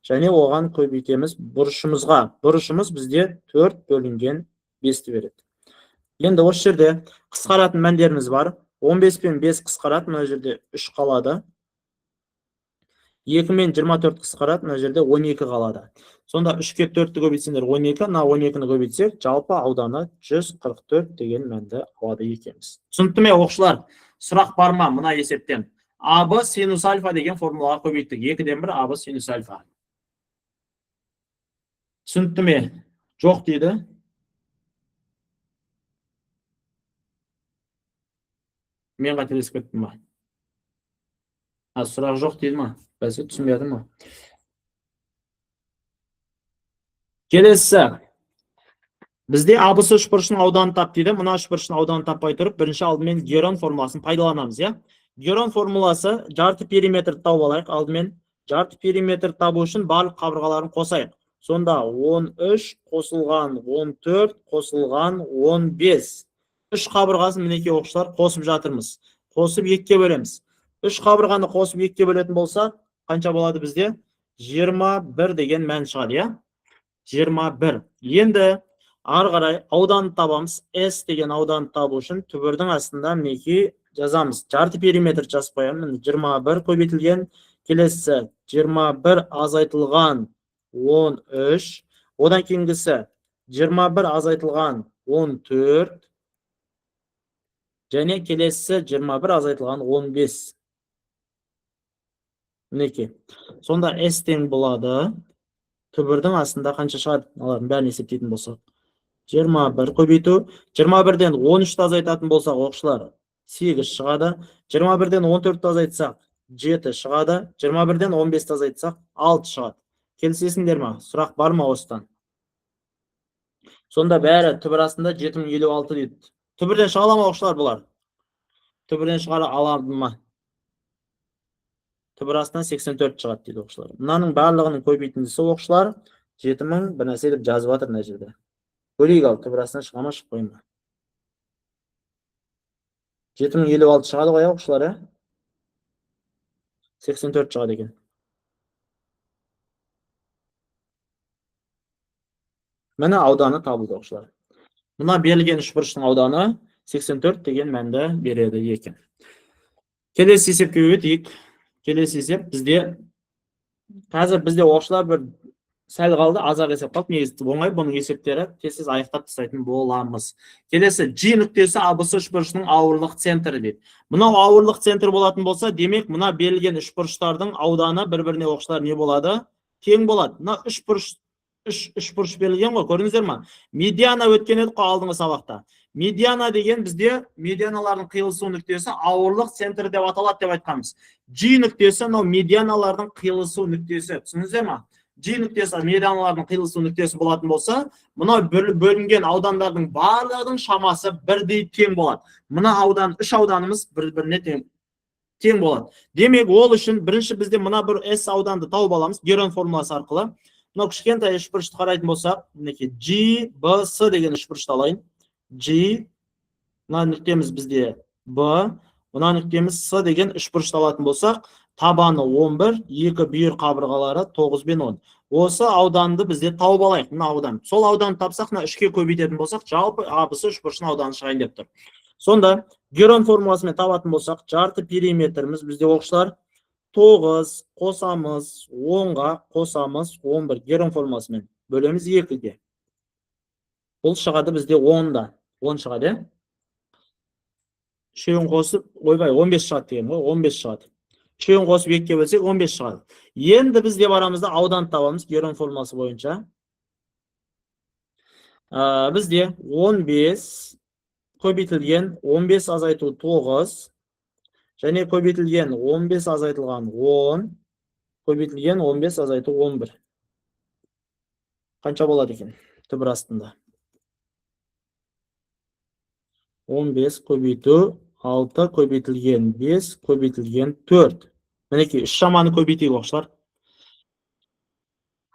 Және оған көбейтеміз бұрышымызға. Бұрышымыз бізде 4 бөлінген 5-ті береді. Енді осы жерде қысқаратын мәндеріміз бар. 15 пен 5 қысқарады, мына жерде 3 қалады. 2 мен 24 қысқарады, мына жерде 12 қалады. Сонда 3-ке 4-ті көбейтсеңдер 12, мына 12-ні көбейтсек, жалпы ауданы 144 деген мәнді алады екенбіз. Түсінікті ме оқушылар? Сұрақ бар ма мына есептен? АБ синус альфа деген формулаға көбейттік. 2-ден 1 АБ синус альфа. Түсінікті ме? Жоқ дейді. Мен қателесіп кеттім ма? Сұрақ жоқ дейді ма? Бәсе түсінбедім ма? Келесі. Бізде абысы үшбұрышының ауданын тап дейді. Мына үшбұрышының ауданын таппай тұрып, бірінші алдымен Герон формуласын пайдаланамыз, я? Герон формуласы жарты периметр тауып алайық. Алдымен жарты периметр табу үшін барлық қабырғаларын қосайық. Сонда 13 қосылған 14 қосылған 15. 3 қабырғасын мінекей оқушылар қосып жатырмыз. Қосып 2-ке бөлеміз. 3 қабырғаны қосып 2-ке бөлетін болса, қанша болады бізде? 21 деген мән шығады, я? 21. Енді ары қарай ауданды табамыз. S деген ауданды табу үшін түбірдің астында мінекей жазамыз. Жарты периметр жазып қоямын. 21 көбейтілген. Келесі 21 азайтылған 13. Одан кейінгісі 21 азайтылған 14. Және келесі 21 азайтылған 15. Мінекей. Сонда S тең болады. Түбірдің астында қанша шығады? Алардың бәрін есептейтін болсақ. 21 көбейту. 21-ден 13-ті азайтатын болсақ, оқушылар 8 шығады. 21-ден 14-ті азайтсақ, 7 шығады. 21-ден 15-ті азайтсақ, 6 шығады. Келісесіңдер ма? Сұрақ бар ма осыдан? Сонда бәрі түбір астында 7056 дейді. Түбірден шығала ма оқушылар бұлар? Түбірден шығара аламды ма? Түбір астынан 84 шығады дейді оқушылар. Мынаның барлығының көбейтіндісі оқушылар 7000 бір нәрсе деп жазып жатыр мына жерде. Көрейік ал, түбір астынан шыға ма, шықпай ма? 7056 шығады ғой оқушылар, 84 шығады екен. Міне ауданы табылды оқушылар. Мына берілген үшбұрыштың ауданы 84 деген мәнді береді екен. Келесі есепке өтейік. Келесі есеп бізде қазір бізде оқушылар бір сәл қалды, азақ есеп қалды. Негізі оңай, бұның есептері тез аяқтап тастайтын боламыз. Келесі G нүктесі абысы үшбұрышының ауырлық центрі дейді. Мынау ауырлық центр болатын болса, демек мына берілген үшбұрыштардың ауданы бір-біріне оқушылар не болады? Тең болады. Мына үшбұрыш берілген ғой, көрдіңіздер ма? Медиана өткен еді қой алдыңғы сабақта. Медиана деген бізде медианалардың қиылысу нүктесі ауырлық центрі деп аталады деп айтқанбыз. G нүктесі мынау медианалардың қиылысу нүктесі. Түсіндіңіздер ма? G нүктесі медианалардың қиылысу нүктесі болатын болса, мынау бөлінген аудандардың барлығының шамасы бірдей тең болады. Мына аудан, 3 ауданымыз бір-біріне тең болады. Демек, ол үшін бірінші бізде мына бір S ауданды тауып аламыз Герон формуласы арқылы. Мынау кішкентай үшбұрышты қарайтын болсақ, мінекей G, B, S деген үшбұрышты алайын. G, мына нүктеміз бізде B, мына нүктеміз S деген үшбұрышты алатын болсақ, табаны 11, екі бүйір қабырғалары 9 бен 10. Осы ауданды бізде тауып алайық, мына аудан. Сол ауданды тапсақ, мына 3-ке көбейтетін болсақ, жалпы абысы үшбұрышының ауданы шығайын деп тұр. Сонда Герон формуласымен табатын болсақ, жарты периметріміз бізде оқушылар 9 қосамыз 10-ға қосамыз 11. Герон формуласымен бөлеміз 2-ге. Бұл шығады бізде 10-да. 10 шығады, үшеуін қосып, ойбай, 15 шығады деген ғой, 15 шығады. Үшеуін қосып 2-ге бөлсек 15 шығады. Енді бізде барамызда аудан табамыз Герон формуласы бойынша. Бізде 15 көбейтілген 15 азайту 9 және көбейтілген 15 азайтылған 10 көбейтілген 15 азайту 11. Қанша болады екен түбір астында? 15 көбейту 6 көбейтілген 5 көбейтілген 4. Мінекей, үш шаманы көбейтейік оқушылар.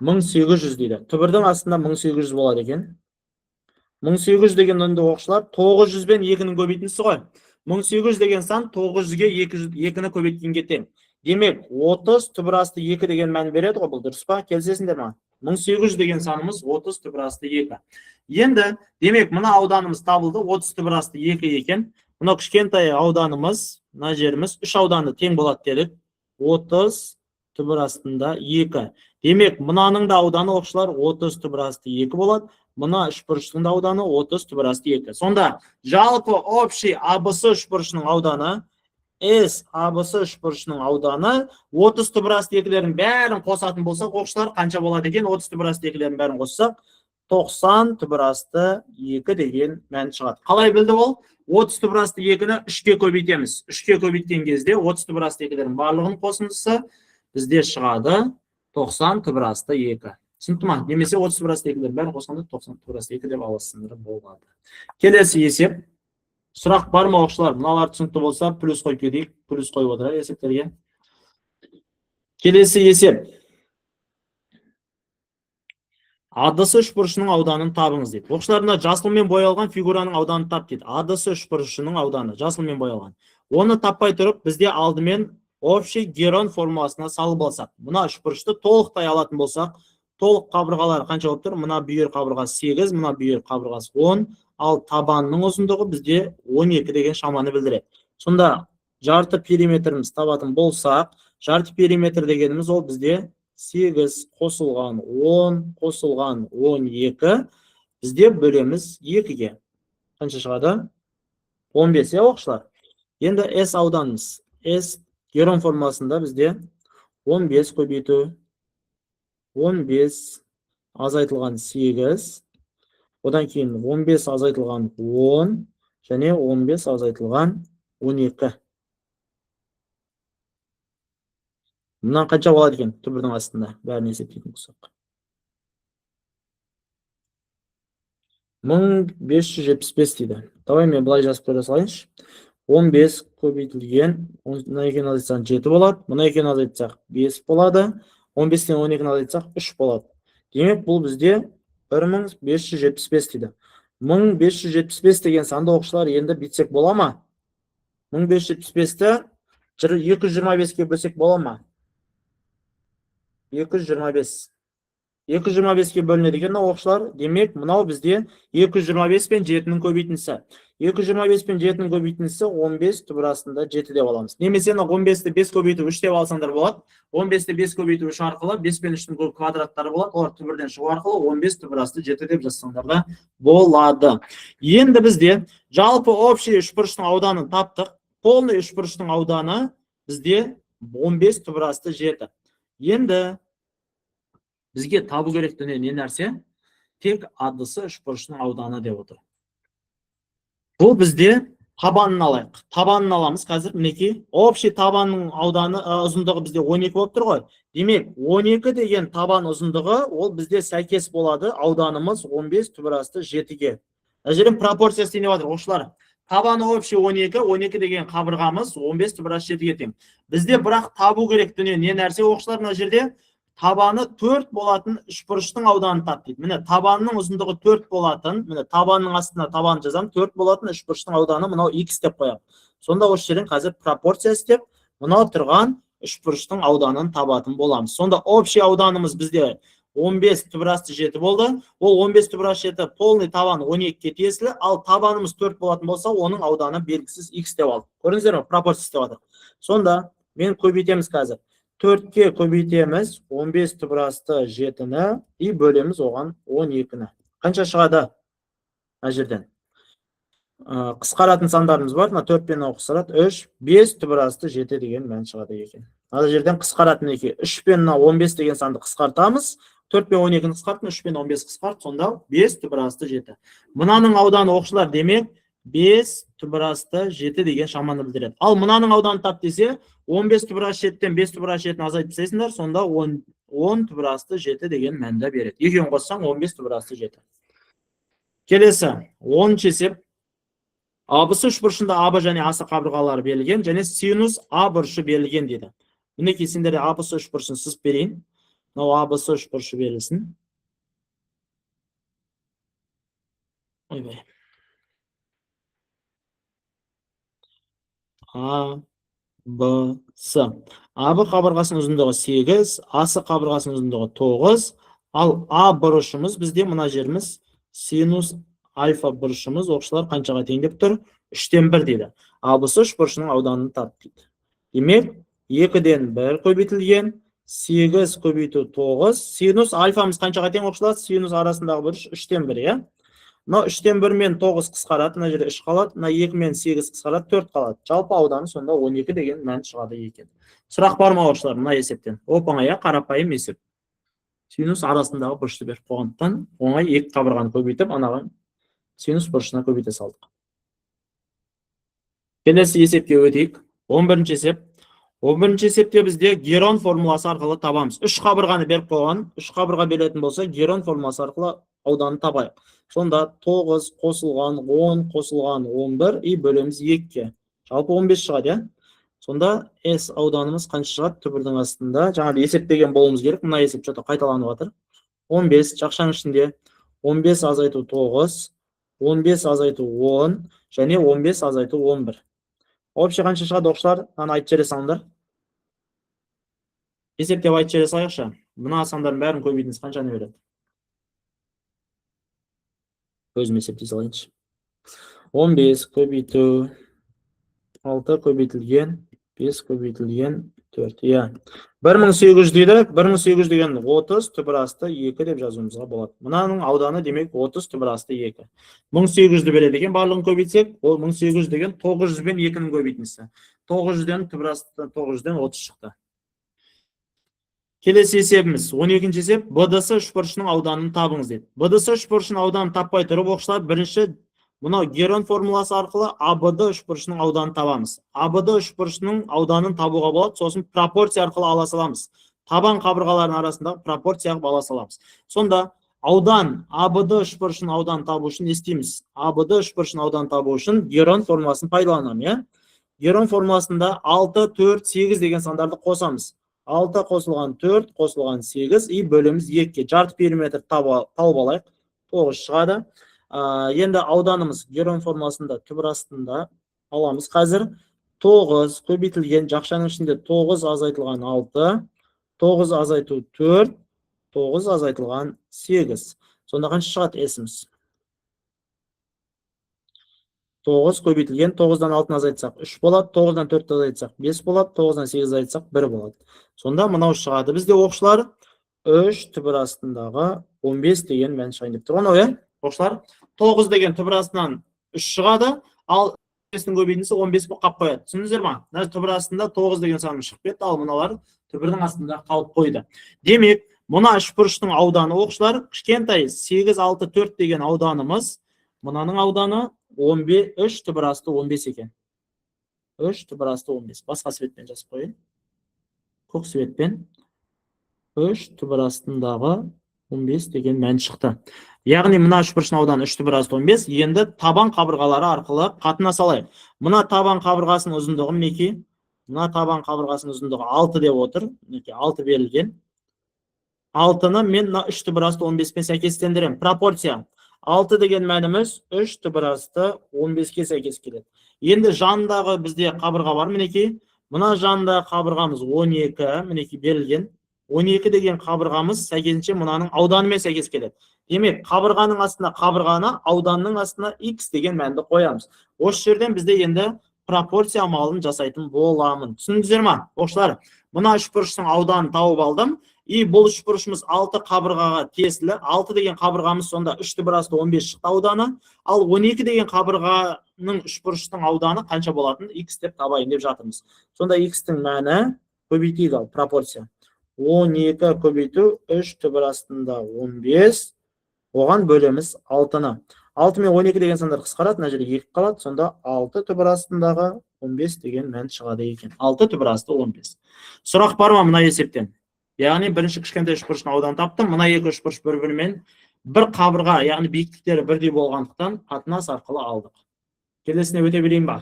1800 дейді. Түбірдің астында 1800 болады екен. 1800 деген önde оқушылар 900 бен 2-нің көбейтіндісі ғой. 1800 деген сан 900-ге 2-ні көбейткенге тең. Демек, 30 түбір асты 2 деген мән береді ғой, бұл дұрыс па? Келісесіңдер ме? 1800 деген санымыз 30 түбір асты 2. Енді, демек, мына ауданымыз табылды, 30 түбір асты 2 екен. Мына кішкентай ауданымыз, мына жеріміз 3 ауданы тең болады дедік. 30 түбір астында 2. Демек, мынаның да ауданы оқушылар 30 түбір асты 2 болады. Мына үшбұрыштың да ауданы 30 түбір асты 2. Сонда, жалпы общий АБС үшбұрышының ауданы, S АБС үшбұрышының ауданы 30 түбір асты 2-лердің бәрін қосатын болсақ, оқушылар қанша болады екен? 30 түбір асты 2-лердің бәрін қоссақ, 90 түбір асты 2 деген мән шығады. Қалай білді ол? 30 түбір асты 2-ні 3-ке көбейтеміз. 3-ке көбейткен кезде 30 түбір асты 2-лердің барлығын қосындысы бізде шығады 90 түбір асты 2. Түсінікті ма? Немесе 30 түбір асты 2-лердің бәрін қосқанда 90 түбір асты 2 деп аласыңдар болады. Келесі есеп. Сұрақ бар ма оқушылар? Мыналар түсінікті болса, плюс қойып кетейік. Плюс қойып отырайық есептерге. Келесі есеп. АДС үшбұрышының ауданын табыңыз дейді. Оқушыларына жасылмен боялған фигураның ауданын тап дейді. АДС үшбұрышының ауданы жасылмен боялған. Оны таппай тұрып, бізде алдымен общий Герон формуласына салып алсақ. Мына үшбұрышты толықтай алатын болсақ, толық қабырғалары қанша болып тұр? Мына бүйір қабырғасы 8, мына бүйір қабырғасы 10, ал табанның ұзындығы бізде 12 деген шаманы білдіреді. Сонда жарты периметріміз табатын болсақ, жарты периметр дегеніміз ол бізде 8 қосылған 10 қосылған 12 бізде бөлеміз 2-ге. Қанша шығады? 15, оқушылар. Енді S ауданымыз. S Герон формуласында бізде 15 көбейту 15 азайтылған 8, одан кейін 15 азайтылған 10 және 15 азайтылған 12. Мұнан қанша болады екен түбірдің астында? Бәрін есептейтін болсақ. 1575 дейді. Давай мен былай жазып көре салайыншы. 15 көбейтілген, мына екені азайтсақ 7 болады, мына екені азайтсақ 5 болады, 15-тен 12-ні азайтсақ 3 болады. Демек, бұл бізде 1575 дейді. 1575 деген санды оқушылар енді бітсек бола ма? 1575-ті 225-ке бөлсек бола ма? 225. 225-ке бөлінеді екен оқушылар. Демек, мынау бізде 225 пен 7-нің көбейтіндісі. 225 пен 7-нің көбейтіндісі 15 түбір астында 7 деп аламыз. Немесе 15-ті 5 көбейту 3 деп алсаңдар болады. 15-ті 5 көбейту 3 арқылы 5 пен 3-нің квадраттары болады. Олар түбірден шығу арқылы 15 түбір асты 7 деп жазсаңдар да болады. Енді бізде жалпы общий үшбұрыштың ауданын таптық. Полный үшбұрыштың ауданы бізде 15 түбір асты 7. Енді бізге табу керек дүние не нәрсе? Тек АДС үшбұрыштың ауданы деп отыр. Бұл бізде табанын алайық. Табанын аламыз қазір, мінекей. Общий табанның ауданы ұзындығы бізде 12 болып тұр ғой. Демек, 12 деген табан ұзындығы, ол бізде сәйкес болады. Ауданымыз 15 түбір асты 7-ге. Жердің пропорциясы не отыр, оқушылар? Табаны общий 12, 12 деген қабырғамыз 15 түбір асты 7-ге тең. Бізде бірақ табу керек дүние не нәрсе, оқушылар? Мына жерде табаны 4 болатын үшбұрыштың ауданын тап дейді. Міне табанның ұзындығы 4 болатын, міне табанның астына табан жазам, 4 болатын үшбұрыштың ауданы мынау x деп қоям. Сонда осы жерден қазір пропорция істеп, мынау тұрған үшбұрыштың ауданын табатын боламыз. Сонда общий ауданымыз бізде 15 түбір асты 7 болды. Ол 15 түбір асты 7 полный табан 12-ке тиесілі, ал табанымыз 4 болатын болса, оның ауданы белгісіз x деп алдық. Көрдіңіздер ме? Пропорция істеп алдық. Сонда мен көбейтеміз қазір. 4-ке көбейтеміз 15 түбір асты 7-ні и бөлеміз оған 12-ні. Қанша шығады? Мына жерден. Қысқаратын сандарымыз бар. 4 пен қысқарады. 3, 5 түбір асты 7 деген мән шығады екен. Мына жерден қысқаратын екен. 3 пен 15 деген санды қысқартамыз. 4 пен 12-ні қысқартын, 3 пен 15 қысқарт, сонда 5 түбір асты 7. Мынаның ауданы оқушылар демек 5 түбір асты 7 деген шаманы білдіреді. Ал мынаның ауданы тап десе, 15 түбір асты 7-тен 5 түбір асты 7-ні азайтып тастайсыңдар, сонда 10 түбір асты 7 деген мәнді береді. Екеуін қоссаң 15 түбір асты 7. Келесі, 10 есеп. Абысы үшбұрышында АБ және асы қабырғалары берілген, және синус А бұрышы берілген дейді. Мінекей сендерде абысы үшбұрышын сызып берейін. Мынау абысы үшбұрышы берілсін. Ойбай. А, Б, С. АБ қабырғасының ұзындығы 8, асы қабырғасының ұзындығы 9, ал А бұрышымыз бізде мына жеріміз синус альфа бұрышымыз оқушылар қаншаға тең деп тұр? 3-тен 1 дейді. Абысы үшбұрышының ауданын тап дейді. Демек, 2-ден 1 көбейтілген, 8 көбейту 9, синус альфамыз қаншаға тең оқушылар? Синус арасындағы бұрыш 3-тен 1, иә? Мына 3-тен 1 мен 9 қысқарады, мына жерде 3 қалады, мына 2 мен 8 қысқарады, 4 қалады. Жалпы ауданы сонда 12 деген мән шығады екен. Сұрақ бар ма оқушылар мына есептен? Оп-оңай, қарапайым есеп. Синус арасындағы бұрышты беріп қойғандықтан, оңай 2 қабырғаны көбейтіп, анаған синус бұрышына көбейте салдық. Келесі есепке өтейік. 11-ші есеп. 11-ші есепте бізде Герон формуласы арқылы табамыз. 3 қабырғаны беріп қойған, 3 қабырға беретін болса, Герон формуласы арқылы ауданы табайық. Сонда 9 қосылған 10 қосылған 11 и бөлеміз 2-ке. Жалпы 15 шығады, иә? Сонда S ауданымыз қанша шығады? Түбірдің астында. Жаңағы есептеген болуымыз керек. Мына есеп что-то қайталанып жатыр. 15 жақшаның ішінде 15 азайту 9, 15 азайту 10 және 15 азайту 11. Общий қанша шығады оқушылар? Мынаны айтып жібере салыңдар. Есептеп айтып жібере салайықшы. Мына сандардың бәрін көбейтіңіз қаншаны береді? Өзім есептей салайыншы. 15 көбейту 6 көбейтілген 5 көбейтілген 4. Иә. 1800 дейді. 1800 деген 30 түбір асты 2 деп жазуымызға болады. Мынаның ауданы демек 30 түбір асты 2. 1800-ді береді екен, барлығын көбейтсек, ол 1800 деген 900 бен 2-нің көбейтіндісі. 900-ден түбір асты 900-ден 30 шықты. Келесі есебіміз 12-ші есеп, БДС үшбұрышының ауданын табыңыз дейді. БДС үшбұрышының ауданын таппай тұрып оқушылар, бірінші мынау Герон формуласы арқылы АБД үшбұрышының ауданын табамыз. АБД үшбұрышының ауданын табуға болады, сосын пропорция арқылы ала саламыз. Табан қабырғалардың арасындағы пропорция ала саламыз. Сонда аудан АБД үшбұрышының ауданын табу үшін не істейміз? АБД үшбұрышының ауданын табу үшін Герон формуласын пайдаланамыз, иә? Герон формуласында 6, 4, 8 деген сандарды қосамыз. 6 қосылған 4, қосылған 8 и бөлеміз 2-ке. Жарты периметр тауып алайық. 9 шығады. Енді ауданымыз Герон формуласында түбір астында аламыз. Қазір 9 көбейтілген, жақшаның ішінде 9 азайтылған 6, 9 азайту 4, 9 азайтылған 8. Сонда қанша шығады есіміз? 9 көбейтілген, 9-дан 6-ны азайтсақ 3 болады, 9-дан 4-ті азайтсақ 5 болады, 9-дан 8 азайтсақ 1 болады. Сонда мынау шығады. Бізде оқушылар 3 түбір астындағы 15 деген мән шығайын деп тұрған, иә? Оқушылар 9 деген түбір астынан 3 шығады, ал 15-дің көбейтіндісі 15 болып қалып қояды. Түсіндіңіздер ме? Түбір астында 9 деген сан шығып кетті, ал мыналар түбірдің астында қалып қойды. Демек, мына үшбұрыштың ауданы оқушылар кішкентай 8, 6, 4 деген ауданымыз, мынаның ауданы 3 түбір асты 15 екен. 3 түбір асты 15. Басқа светпен жазып қойын. Көк светпен 3 түбір астындағы 15 деген мән шықты. Яғни мына үшбұрыштың ауданы 3 түбір асты 15. Енді табан қабырғалары арқылы қатынаса алайық. Мына табан қабырғасының ұзындығы мінекей. Мына табан қабырғасының ұзындығы 6 деп отыр. Мінекей 6 берілген. 6-ны мен 3 түбір асты 15 пен сәйкестендіремін. Пропорция. 6 деген мәніміз 3 түбір асты 15-ке сәйкес келеді. Енді жанындағы бізде қабырға бар, мінекей. Мына жанындағы қабырғамыз 12, мінекей берілген. 12 деген қабырғамыз сәйкесінше мынаның ауданымен сәйкес келеді. Демек, қабырғаның астына қабырғаны, ауданның астына x деген мәнді қоямыз. Осы жерден бізде енді пропорция амалын жасайтын боламын. Түсіндіңіздер ме? Оқушылар, мына үшбұрыштың ауданын тауып алдым. И бұл үшбұрышымыз 6 қабырғаға тиесілі. 6 деген қабырғамыз сонда 3 түбір асты 15 шықты ауданы. Ал 12 деген қабырғаның үшбұрыштың ауданы қанша болатын? X деп табайын деп жатырмыз. Сонда x-тің мәні көбейтейік ал, пропорция. 12 көбейту 3 түбір астында 15. Оған бөлеміз 6-ны. 6 мен 12 деген сандар қысқарады, мына жерде 2 қалады. Сонда 6 түбір астындағы 15 деген мән шығады екен. 6 түбір асты 15. Сұрақ бар ма мына есептен? Яғни бірінші кішкентай үшбұрыштың ауданын таптым. Мына екі үшбұрыш бір-бірімен бір қабырға, яғни биіктіктері бірдей болғандықтан қатынас арқылы алдық. Келесіне өте берейін ба?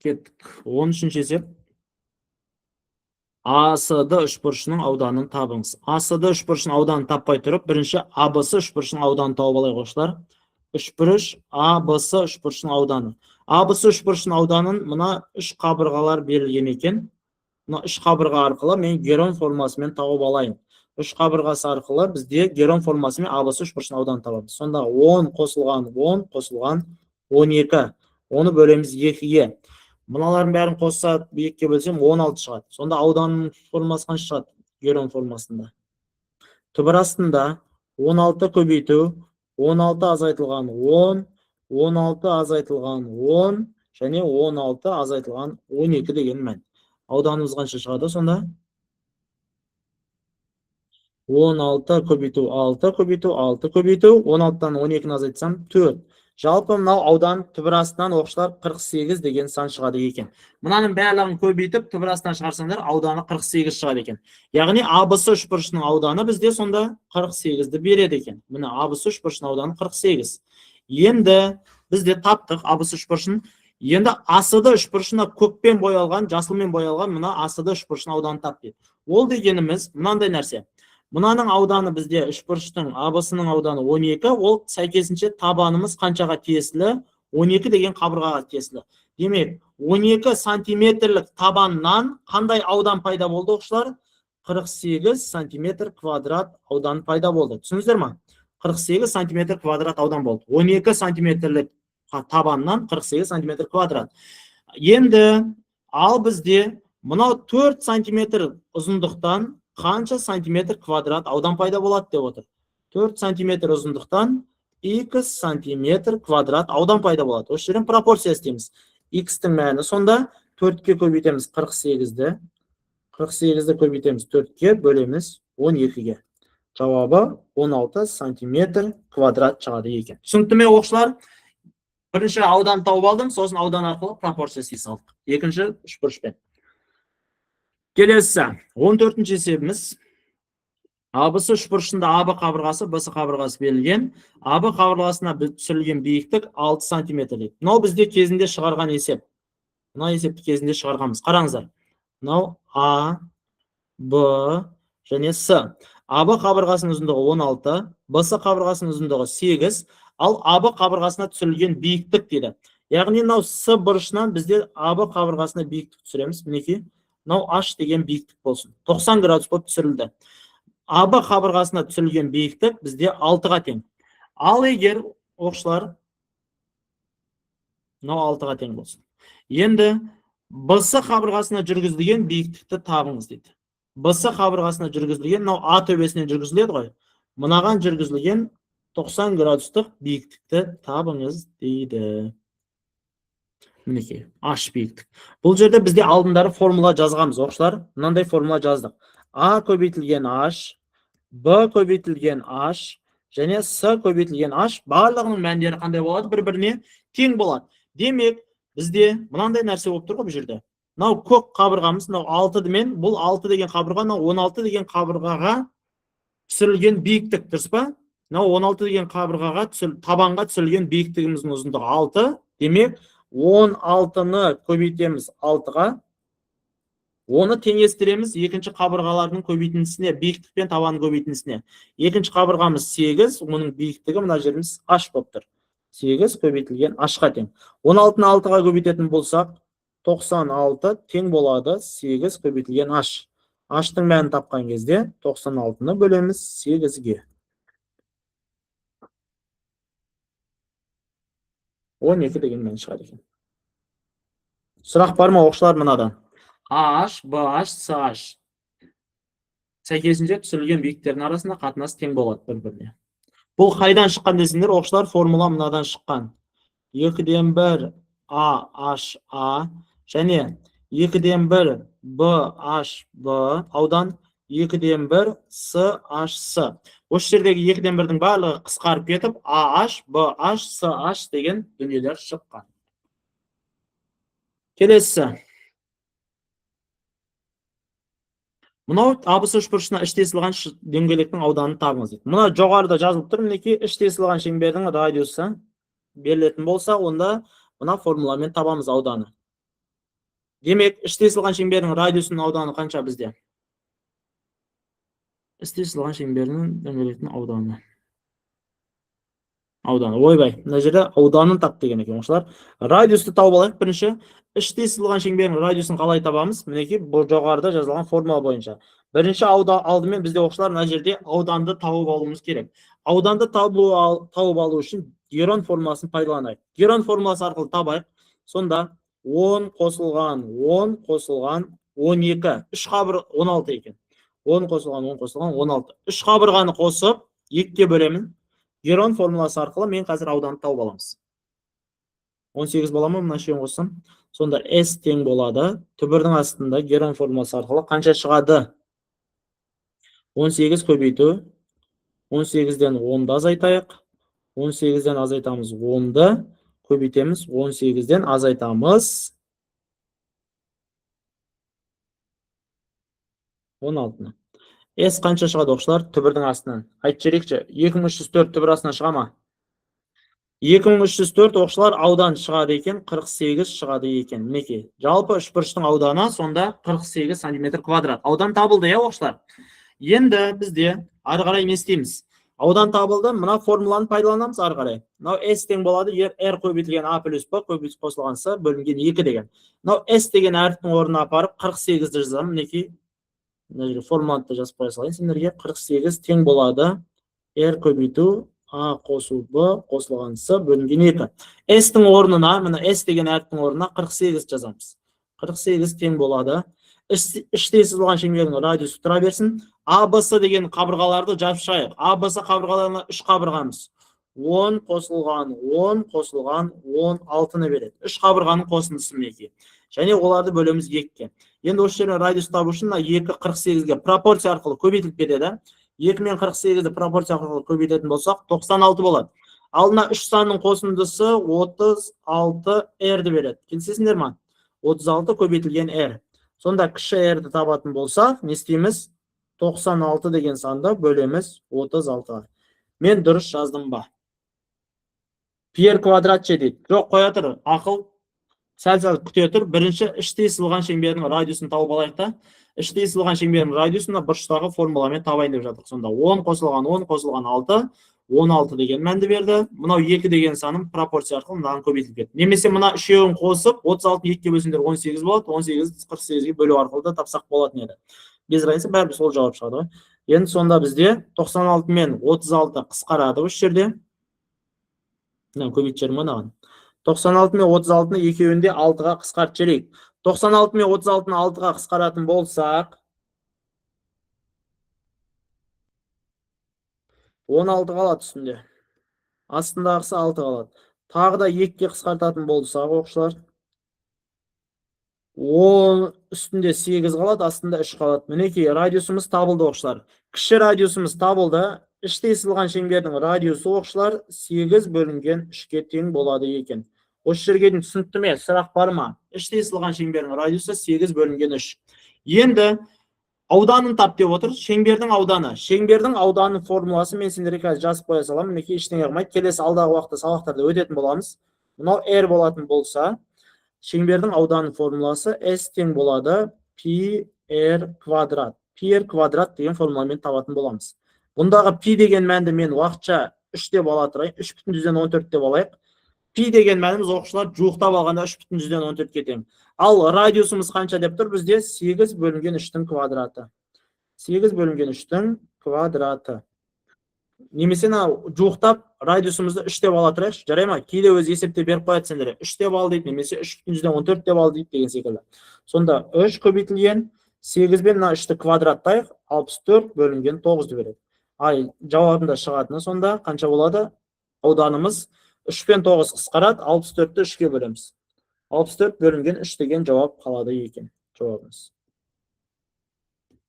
Кеттік. 13-ші есеп. АСД үшбұрышының ауданын табыңыз. АСД үшбұрышының ауданын таппай тұрып, бірінші АБС үшбұрышының ауданын тауып алайық оқушылар. Үшбұрыш АБС үшбұрышының ауданы. АБС үшбұрышының ауданын мына үш қабырғалар берілген екен. Мына үш қабырға арқылы мен герон формасымен тауып алайын. Үш қабырғасы арқылы бізде герон формасымен АБС үшбұрышының ауданын табамыз. Сонда 10 қосылған 10 қосылған 12. Оны бөлеміз 2-ге. Мыналардың бәрін қосса 2-ге бөлсем 16 шығады. Сонда ауданның формасы қанша шығады? Герон формасында. Түбір астында 16 көбейту, 16 азайтылған 10, 16 азайтылған 10, және 16 азайтылған 12 деген мән. Ауданымыз қанша шығады сонда? 16 көбейту, 6 көбейту, 6 көбейту, 16-тан 12-ні азайтсам 4. Жалпы мынау аудан түбір астынан оқушылар 48 деген сан шығады екен. Мынаның барлығын көбейтіп түбір астынан шығарсаңдар, ауданы 48 шығады екен. Яғни АБС үшбұрышының ауданы бізде сонда 48-ді береді екен. Мына АБС үшбұрышының ауданы 48. Енді бізде таптық АБС үшбұрышын. Енді АСД үшбұрышына көкпен боялған, жасылмен боялған мына АСД үшбұрышының ауданы тап дейді. Ол дегеніміз мынандай нәрсе. Мынаның ауданы бізде үшбұрыштың АБСының ауданы 12, ол сәйкесінше табанымыз қаншаға тиесілі? 12 деген қабырғаға тиесілі. Демек, 12 сантиметрлік табаннан қандай аудан пайда болды оқушылар? 48 сантиметр квадрат аудан пайда болды. Түсіндіңіздер ме? 48 сантиметр квадрат аудан болды. 12 сантиметрлік табаннан 48 сантиметр квадрат. Енді ал бізде мынау 4 сантиметр ұзындықтан қанша сантиметр квадрат аудан пайда болады деп отыр. 4 сантиметр ұзындықтан x сантиметр квадрат аудан пайда болады. Осы жерден пропорция істейміз. X-тің мәні сонда 4-ке көбейтеміз 48-ді. 48-ді көбейтеміз 4-ке, бөлеміз 12-ге. Жауабы 16 сантиметр квадрат шығады екен. Түсінікті ме оқушылар? Бірінші аудан тауып алдым, сосын аудан арқылы пропорция істей салдық. Екінші үшбұрышпен. Келесі, 14-ші есебіміз. АБС үшбұрышында АБ қабырғасы, БС қабырғасы берілген. АБ қабырғасына түсірілген биіктік 6 сантиметр дейді. Мынау бізде кезінде шығарған есеп. Мына есепті кезінде шығарғанбыз. Қараңыздар. Мынау А, Б және С. АБ қабырғасының ұзындығы 16, БС қабырғасының ұзындығы 8, ал АБ қабырғасына түсірілген биіктік дейді. Яғни мынау С бұрышынан бізде АБ қабырғасына биіктік түсіреміз. Мінекей. Мынау H деген биіктік болсын. 90 градус болып түсірілді. АБ қабырғасына түсірілген биіктік бізде 6-ға тең. Ал егер оқушылар мынау 6-ға тең болсын. Енді БС қабырғасына жүргізілген биіктікті табыңыз дейді. БС қабырғасына жүргізілген, мынау А төбесінен жүргізіледі ғой. Мынаған жүргізілген 90 градустық биіктікті табыңыз дейді. Мінекей, H биіктік. Бұл жерде бізде алдындары формула жазғанбыз, оқушылар. Мынандай формула жаздық. А көбейтілген H, Б көбейтілген H, және С көбейтілген H, барлығының мәндері қандай болады? Бір-біріне тең болады. Демек, бізде мынандай нәрсе болып тұр ғой бұл жерде. Мынау көк қабырғамыз, мынау 6 мен, бұл 6 деген қабырға, мынау 16 деген қабырғаға түсірілген биіктік, дұрыс па? Мынау 16 деген қабырғаға табанға түсірілген биіктігіміздің ұзындығы 6. Демек, 16-ны көбейтеміз 6-ға. Оны теңестіреміз екінші қабырғалардың көбейтіндісіне, биіктік пен табанның көбейтіндісіне. Екінші қабырғамыз 8, оның биіктігі мына жеріміз H болып тұр. 8 көбейтілген H-ға тең. 16-ны 6-ға көбейтетін болсақ, 96 тең болады 8 көбейтілген H. H-тың мәнін тапқан кезде 96-ны бөлеміз 8-ге. 12 деген мән шығады екен. Сұрақ бар ма оқушылар мынадан? AH, BH, CH. Сәйкесінше түсірілген биіктіктердің арасында қатынас тең болады бір-біріне. Бұл қайдан шыққан десеңдер, оқушылар формула мынадан шыққан. 2-ден 1 AHA және 2-ден 1 BHB аудан 2-ден 1 CHC. Осы жердегі 2-ден 1-дің барлығы қысқарып кетіп, AH, BH, CH деген дүниелер шыққан. Келесі. Мынау абысы үшбұрышына іш тесілген дөңгелектің ауданын табыңыз дейді. Мына жоғарыда жазылып тұр, мінекей іш тесілген шеңбердің радиусы берілетін болса, онда мына формуламен табамыз ауданы. Демек, іш тесілген шеңбердің радиусының ауданы қанша бізде? Іш тесілген шеңбердің дөңгелектің ауданы. Ойбай, мына жерде ауданын тап деген екен оқушылар. Радиусты тауып алайық. Бірінші, іш тесілген шеңбердің радиусын қалай табамыз? Мінекей бұл жоғарыда жазылған формула бойынша. Бірінші алдымен бізде оқушылар мына жерде ауданды тауып алуымыз керек. Ауданды тауып алу үшін Герон формуласын пайдаланайық. Герон формуласы арқылы табайық. Сонда 10 қосылған 10 қосылған 12, 3 қабыр 16 екен. 10 қосылған 10 қосылған 16. 3 қабырғаны қосып 2-ке бөлемін. Герон формуласы арқылы мен қазір ауданды тауып аламыз. 18 бола ма, мына үшеуін қоссам? Сонда S тең болады. Түбірдің астында Герон формуласы арқылы қанша шығады? 18 көбейту. 18-ден 10-ды азайтайық. 18-ден азайтамыз 10-ды. Көбейтеміз. 18-ден азайтамыз 16-ны. S қанша шығады оқушылар? Түбірдің астынан. Айтып жіберейікші. 2304 түбір астынан шыға ма? 2304 оқушылар аудан шығады екен, 48 шығады екен. Мінекей, жалпы үшбұрыштың ауданы сонда 48 сантиметр квадрат. Аудан табылды, оқушылар. Енді бізде ары қарай не істейміз? Аудан табылды, мына формуланы пайдаланамыз ары қарай. Мынау S тең болады, R көбейтілген A плюс B көбейтіп қосылған S бөлінген 2 деген. Мынау S деген әріптің орнына апарып 48-ді жазамын. Мінекей, формуланы жазып қоя салайын сендерге. 48 тең болады R көбейту A қосу B қосылған S бөлінген 2. S-тің орнына, мына S деген әріптің орнына 48 жазамыз. 48 тең болады. Іш тесілген шеңбердің радиусы тұра берсін. ABC деген қабырғаларды жапшайық. ABC қабырғаларына 3 қабырғамыз. 10 қосылған 10 қосылған 16-ны береді. 3 қабырғаның қосындысы мінекей. Және оларды бөлеміз 2-ке. Енді осы жерден радиус табу үшін 2 48-ге пропорция арқылы көбейтіліп кетеді. 2 мен 48-ді пропорция арқылы көбейтетін болсақ, 96 болады. Алдына 3 санның қосындысы 36 R-ді береді. Келісесіңдер ме? 36 көбейтілген R. Сонда кіші R-ді табатын болсақ, не істейміз? 96 деген санды бөлеміз 36-ға. Мен дұрыс жаздым ба? Пьер квадрат дейді. Жоқ, қоя тұр. Ақыл сәл-сәл күте тұр. Бірінші іш тесілген шеңбердің радиусын тауып алайық та. Іш тесілген шеңбердің радиусына бұрыштағы формуламен табайын деп жатырмық. Сонда 10 қосылған 10 қосылған 6, 16 деген мәнді берді. Мынау 2 деген саным пропорция арқылы мынаған көбейтіліп кетті. Немесе мына үшеуін қосып 36 2-ке бөлсеңдер 18 болады. 18 48-ге бөлу арқылы да тапсақ болатын еді. Без разницы, бәрібір сол жауап шығады ғой. Енді сонда бізде 96 мен 36 қысқарады осы жерде. Мына көбейтіп жібермін мынаған. 96 мен 36-ны екеуінде 6-ға қысқартып жіберейік. 96 мен 36-ны 6-ға қысқаратын болсақ, 16 қалады үстінде. Астындағысы 6 қалады. Тағы да 2-ке қысқартатын болсақ, оқушылар, 10 үстінде 8 қалады, астында 3 қалады. Мінекей, радиусымыз табылды, оқушылар. Кіші радиусымыз табылды. Іш тесілген шеңбердің радиусы, оқушылар, 8 бөлінген 3-ке тең болады екен. Осы жерге дейін түсінікті ме? Сұрақ бар ма? Іш тесілген шеңбердің радиусы 8 бөлінген 3. Енді ауданын тап деп отыр. Шеңбердің ауданы. Шеңбердің ауданының формуласы мен сендерге қазір жазып қоя саламын. Мінекей, ештеңе қылмайды. Келесі алдағы уақытта сабақтарда өтетін боламыз. Мынау R болатын болса, шеңбердің ауданының формуласы S тең болады пи R квадрат. Пи R квадрат деген формуламен табатын боламыз. Бұндағы пи деген мәнді мен уақытша 3 деп ала тұрайын. 3,14 деп алайық. Пи деген мәніміз, оқушылар, жуықтап алғанда 3,14-ке тең. Ал радиусымыз қанша деп тұр? Бізде 8 бөлінген 3-тің квадраты. 8 бөлінген 3-тің квадраты. Немесе жуықтап радиусымызды 3 деп ала тұрайықшы, жарай ма? Кейде өз есепте беріп қояды сендерге. 3 деп ал дейді, немесе 3,14 деп ал дейді деген секілді. Сонда 3 көбейтілген 8 бен 3-ті квадраттайық, 64 бөлінген 9-ды береді. Ай, жауабында шығатыны сонда қанша болады? Ауданымыз 3 пен 9 қысқарады, 64-ті 3-ке бөлеміз. 64 бөлінген 3 деген жауап қалады екен. Жауабымыз.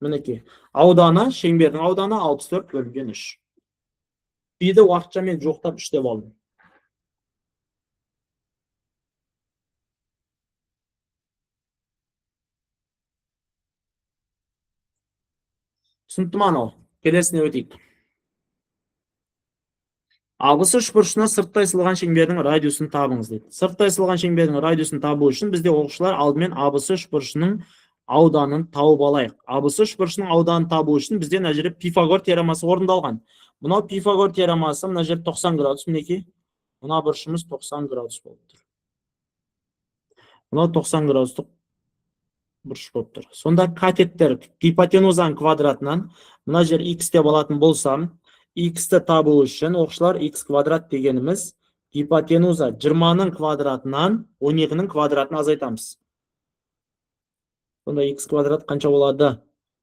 Мінекей, ауданы, шеңбердің ауданы 64 бөлінген 3. Пиді уақытша мен жоқтап 3 деп алдым. Түсінікті ма анау? Келесіне өтейік. Абысы үшбұрышына сырттай сызылған шеңбердің радиусын табыңыз дейді. Сырттай сызылған шеңбердің радиусын табу үшін бізде оқушылар алдымен абысы үшбұрышының ауданын тауып алайық. Абысы үшбұрышының ауданын табу үшін бізде мына жерде Пифагор теоремасы орындалған. Мынау Пифагор теоремасы, мына жерде 90 градус, мінекей. Мына бұрышымыз 90 градус болып тұр. Мынау 90 градустық бұрыш болып тұр. Сонда катеттер гипотенузаның квадратынан мына жер x деп алатын болсам, x-ті табу үшін оқушылар x квадрат дегеніміз гипотенуза 20-ның квадратынан 12-ның квадратын азайтамыз. Сонда x квадрат қанша болады?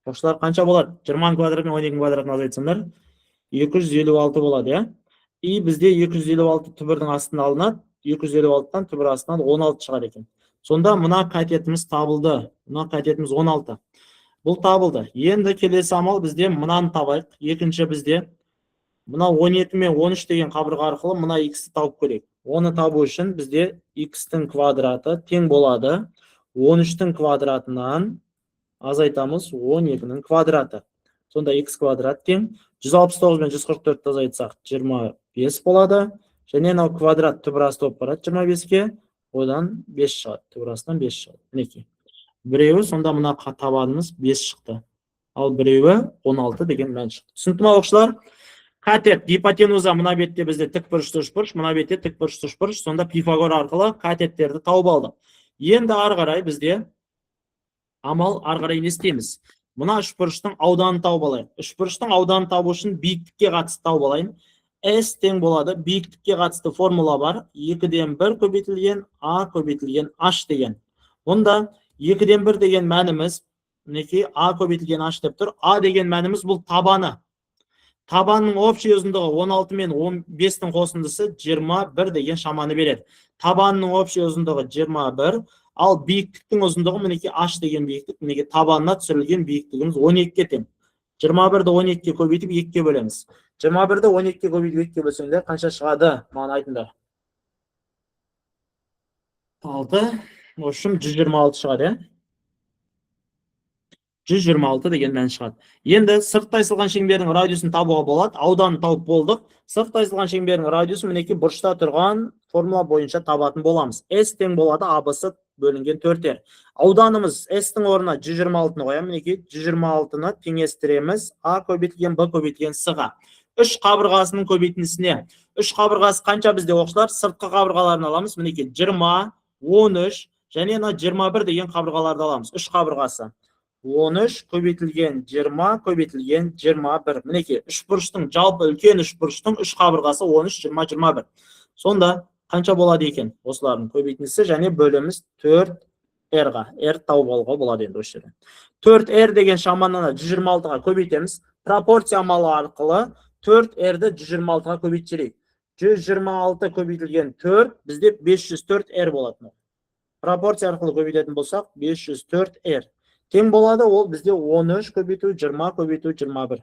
Оқушылар қанша болады? 20-ның квадратын 12-ның квадратын азайтсаңдар 256 болады, иә? И бізде 256 түбірдің астына алынады, 256-тан түбір астынан 16 шығар екен. Сонда мына катетіміз табылды. Мына катетіміз 16. Бұл табылды. Енді келесі амал бізде мынаны табайық. Екінші бізде мына 12 мен 13 деген қабырға арқылы мына x-ті тауып көрейік. Оны табу үшін бізде x-тің квадраты тең болады 13-тің квадратынан азайтамыз 12-нің квадраты. Сонда x квадрат тең 169 мен 144 азайтсақ 25 болады. Және мынау квадрат түбір асты болып барады 25-ке. Одан 5 шығады. Түбір астынан 5 шығады. Мінекей. Біреуі сонда мына табанымыз 5 шықты. Ал біреуі 16 деген мән шықты. Түсінікті ме оқушылар? Катет гипотенуза мына бетте бізде тікбұрышты үшбұрыш, мына бетте тікбұрышты үшбұрыш. Сонда Пифагор арқылы катеттерді тауып алдық. Енді ары қарай бізде амал ары қарай не істейміз? Мына үшбұрыштың ауданын тауып алайық. Үшбұрыштың ауданын табу үшін биіктікке қатысты тауып алайын. S тең болады, биіктікке қатысты формула бар. 2-ден 1 көбейтілген A көбейтілген H деген. Онда 2-ден 1 деген мәніміз, мінекей A көбейтілген H деп тұр. A деген мәніміз бұл табаны. Табанның общий ұзындығы 16 мен 15-тің қосындысы 21 деген шаманы береді. Табанның общий ұзындығы 21, ал биіктіктің ұзындығы мінекей H деген биіктік, мінекей табанына түсірілген биіктігіміз 12-ке тең. 21-ді 12-ке көбейтіп 2-ке бөлеміз. 21-ді 12-ке көбейтіп 2-ке бөлсеңдер қанша шығады? Маған айтыңдар. 6, ошым 126 шығады, 126 деген мән шығады. Енді сырттай сызылған шеңбердің радиусын табуға болады. Ауданын тауып болдық. Сырттай сызылған шеңбердің радиусы мінекей бұрышта тұрған формула бойынша табатын боламыз. S тең болады абысы бөлінген 4-тер. Ауданымыз S-тің орнына 126-ны қоямын. Мінекей 126-ны теңестіреміз A көбейтілген B көбейтілген S-ға. 3 қабырғасының көбейтіндісіне. 3 қабырғасы қанша бізде оқушылар? Сыртқы қабырғаларын аламыз. Мінекей 20, 13 және 21 деген қабырғаларды аламыз. 3 қабырғасы. 13 көбейтілген 20 көбейтілген 21. Мінекей, үшбұрыштың жалпы үлкен үшбұрыштың 3 қабырғасы 13, 20, 21. Сонда қанша болады екен? Осылардың көбейтіндісі және бөліміз 4R-ға. R тауып алуға болады енді осы жерде. 4R деген шаманы 126-ға көбейтеміз. Пропорция амалы арқылы 4R-ді 126-ға көбейтсек. 126 көбейтілген 4 бізде 504R болады. Пропорция арқылы көбейтетін болсақ 504R. Тең болады, ол бізде 13 көбейту 20 көбейту 21.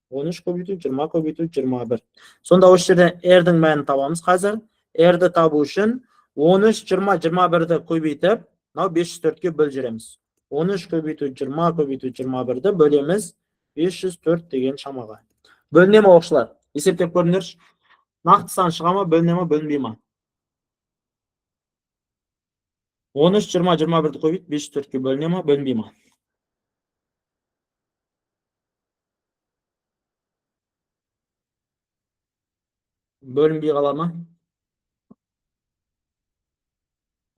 13 көбейту 20 көбейту 21. Сонда осы жерде R-дің мәнін табамыз қазір. R-ді табу үшін 13, 20, 21-ді көбейтіп, 504-ке бөлжіреміз. 13 көбейту 20 көбейту 21-ді бөлеміз 504 деген шамаға. Бөліне ме оқушылар? Есептеп көріңдерші. Нақты сан шыға ма, бөліне ме, бөлінбей ме? 13, 20, 21-ді көбейт, 504-ке бөліне ме, бөлінбей ме? Бөлінбей қала ма?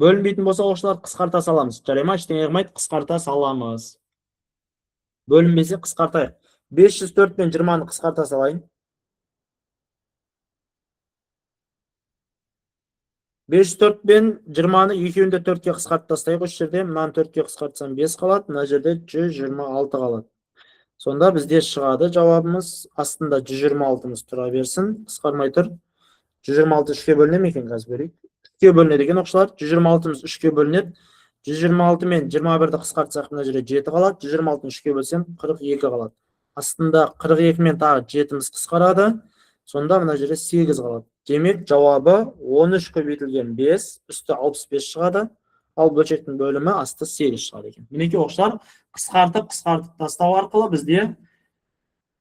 Бөлінбейтін болса оқушылар қысқарта саламыз. Жарай ма? Ештеңе қылмайды, қысқарта саламыз. Бөлінбесе қысқартайық. 504 пен 20-ны қысқарта салайын. 504 пен 20-ны екеуінде 4-ке қысқартып тастайық. Осы жерде мынаны 4-ке қысқартсам 5 қалады, мына жерде 126 қалады. Сонда бізде шығады жауабымыз, астында 126-мыз тұра берсін, қысқармай тұр. 126 3-ке бөлінеді екен, қазір көрейік. 3-ке бөлінеді екен оқушылар. 126-мыз 3-ке бөлінеді. 126 мен 21-ді қысқартсақ мына жерде 7 қалады. 126-ны 3-ке бөлсем 42 қалады. Астында 42 мен тағы 7-міз қысқарады. Сонда мына жерде 8 қалады. Демек жауабы 13 көбейтілген 5, үсті 65 шығады. Ал бөлшектің бөлімі асты 8 шығады екен. Мінекей оқушылар, қысқартып тастау арқылы бізде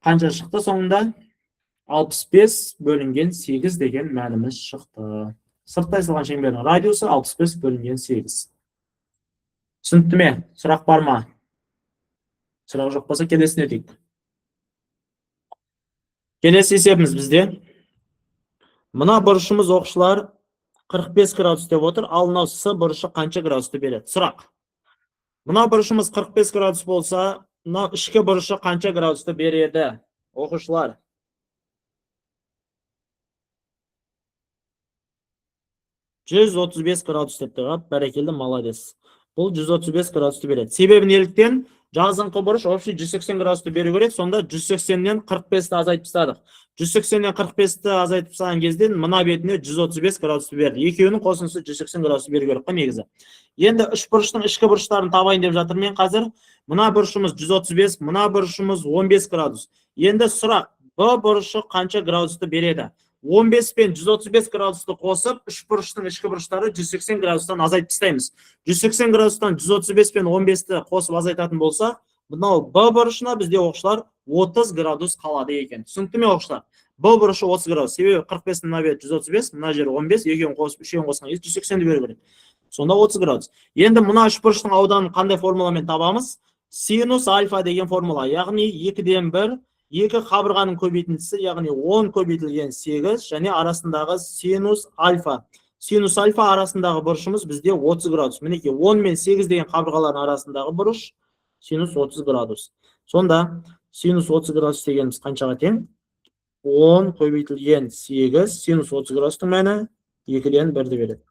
Қанша шықты соңында? 65 бөлінген 8 деген мәніміз шықты. Сырттай сызылған шеңбердің радиусы 65 бөлінген 8. Түсінікті ме? Сұрақ бар ма? Сұрақ жоқ болса келесіне өтейік. Келесі есебіміз бізде. Мына бұрышымыз оқушылар 45 градус деп отыр, ал мынау С бұрышы қанша градусты береді? Сұрақ. Мына бұрышымыз 45 градус болса, мынау ішкі бұрышы қанша градусты береді? Оқушылар. Жүз 35 градус деп тұрған, бәрекелді, молодец. Бұл 135 градусты береді. Себебі неліктен? Жазыңқы бұрыш общий 180 градусты беру керек, сонда 180-нен 45-ті азайтып тастадық. 180-нен 45-ті азайтып тастаған кезде мына бетіне 135 градусты берді. Екеуінің қосындысы 180 градусты беру керек қой негізі. Енді үш бұрыштың ішкі бұрыштарын табайын деп жатыр мен қазір. Мына бұрышымыз 135, мына бұрышымыз 15 градус. Енді сұрақ, Б бұрышы қанша градусты береді? 15 пен 135 градусты қосып, үш бұрыштың ішкі бұрыштары 180 градустан азайтып тастаймыз. 180 градустан 135 пен 15-ті қосып азайтатын болса, мынау Б бұрышына бізде оқушылар 30 градус қалады екен. Түсінікті ме оқушылар? Б бұрышы 30 градус. Себебі 45 мына бет 135, мына жері 15, екеуін қосып, үшеуін қосқан 180-ді беру керек. Сонда 30 градус. Енді мына үш бұрыштың ауданын қандай формуламен табамыз? Синус альфа деген формула, яғни 2-ден 1, 2 қабырғаның көбейтіндісі, яғни 10 көбейтілген 8, және арасындағы синус альфа. Синус альфа арасындағы бұрышымыз бізде 30 градус. Мінеке 10 мен 8 деген қабырғалардың арасындағы бұрыш синус 30 градус. Сонда синус 30 градус дегеніміз қаншаға тең? 10 көбейтілген 8, синус 30 градустың мәні 2-ден 1-ді береді.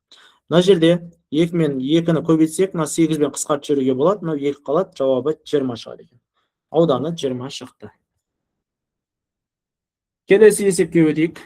Мына жерде 2 мен 2-ні көбейтсек, мына 8 бен қысқартып жіберуге болады, мына 2 қалады, жауабы 20 шығады екен. Ауданы 20 шықты. Келесі есепке өтейік.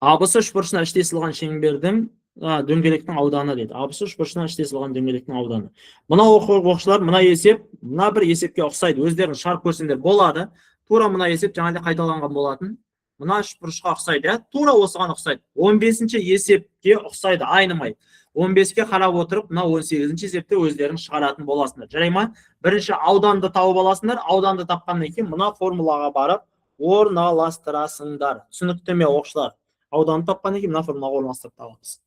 Абысы үш бұрышына іште сызылған шеңбердің дөңгелектің ауданы дейді. Абысы үш бұрышына іште сызылған дөңгелектің ауданы. Мына оқушылар, мына есеп, мына бір есепке ұқсайды. Өздерін шарт көрсеңдер болады. Тура мына есеп жаңағыда қайталанған болатын. Мына үш бұрышқа ұқсайды, тура осыған ұқсайды. 15-ші есепке ұқсайды, айнымай. 15-ке қарап отырып, мына 18-ші есепте өздерін шығаратын боласыңдар. Жарай ма? Бірінші ауданды тауып аласыңдар, ауданды тапқаннан кейін мына формулаға барып орналастырасыңдар. Түсінікті ме оқушылар? Ауданды тапқаннан кейін мына формулаға орналастырып табамыз.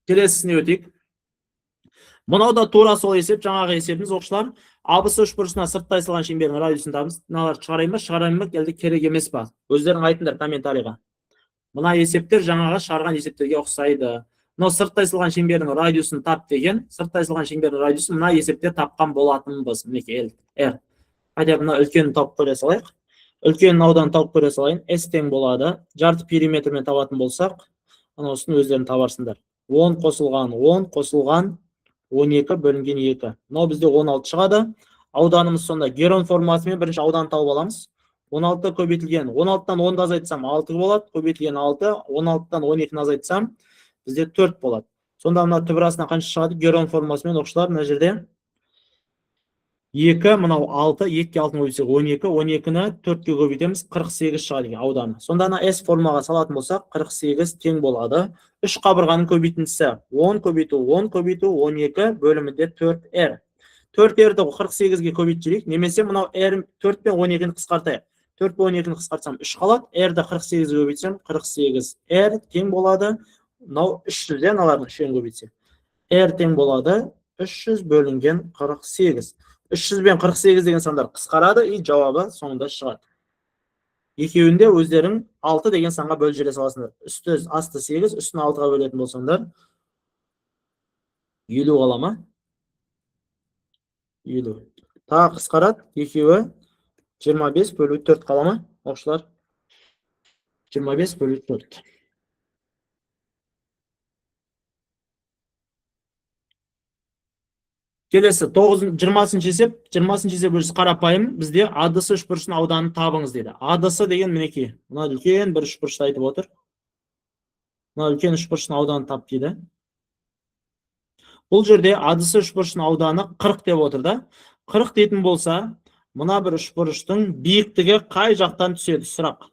Келесісіне өтейік. Мынау да тура сол есеп, жаңағы есебіміз оқушылар. Абысы үш бұрышына сырттай сызылған шеңбердің радиусын табамыз. Мыналар шығарайын ба, шығарайын ба, келді керек емес па? Өздерің айтыңдар комментарийға. Мына есептер жаңағы шығарған есептерге ұқсайды. Мынау сырттай сызылған шеңбердің радиусын тап деген, сырттай сызылған шеңбердің радиусын мына есепте тапқан болатынбыз. Мінекей R. Қайда мына үлкенін тауып көре салайық. Үлкен ауданын тауып көре салайын. S тең болады. Жарты периметрмен табатын болсақ, анаусыны өздерін табарсыңдар. 10 қосылған 10 қосылған 12 бөлінген 2. Мынау бізде 16 шығады. Ауданымыз сонда Герон формуласымен бірінші аудан тауып аламыз. 16 көбейтілген 16-тан 10-ды азайтсам 6 болады. Көбейтілген 6, 16-тан 12-ні азайтсам бізде 4 болады. Сонда мына түбірасына қанша шығады? Герон формуласымен оқушылар мына жерде 2, мынау 6, 2-ке 6-ны көбейтсек 12, 12-ні 4-ке көбейтеміз, 48 шығады ауданы. Сонда ана S формулаға салатын болсақ, 48 тең болады. 3 қабырғаның көбейтіндісі 10 көбейту 10 көбейту 12 бөлімінде 4R. 4R'ді 48-ге көбейтіп жүрейік, немесе мынау R 4 пен 12-ні қысқартайық. 4 пен 12-ні қысқартсам 3 қалады, R-ді 48-ге көбейтсем 48R тең болады. Мынау 300-ден алардың үшеуін көбейтсек. R тең болады 300 бөлінген 48. 300 бен 48 деген сандар қысқарады, и жауабы соңында шығады. Екеуінде өздерің 6 деген санға бөліп жібере саласыңдар. Үсті асты 8, үстін 6-ға бөлетін болсаңдар 50 қала ма? 50. Тағы қысқарады, екеуі 25 бөлу 4 қала ма? Оқушылар 25 бөлу 4. Келесі 20-шы есеп, 20-шы есеп өзі қарапайым, бізде адысы үш бұрыштың ауданын табыңыз деді. Адысы деген мінекей, мына үлкен бір үш бұрышты айтып отыр. Мына үлкен үш бұрыштың ауданын тап дейді. Бұл жерде адысы үш бұрыштың ауданы 40 деп отыр да. 40 дейтін болса, мына бір үш бұрыштың биіктігі қай жақтан түседі? Сұрақ.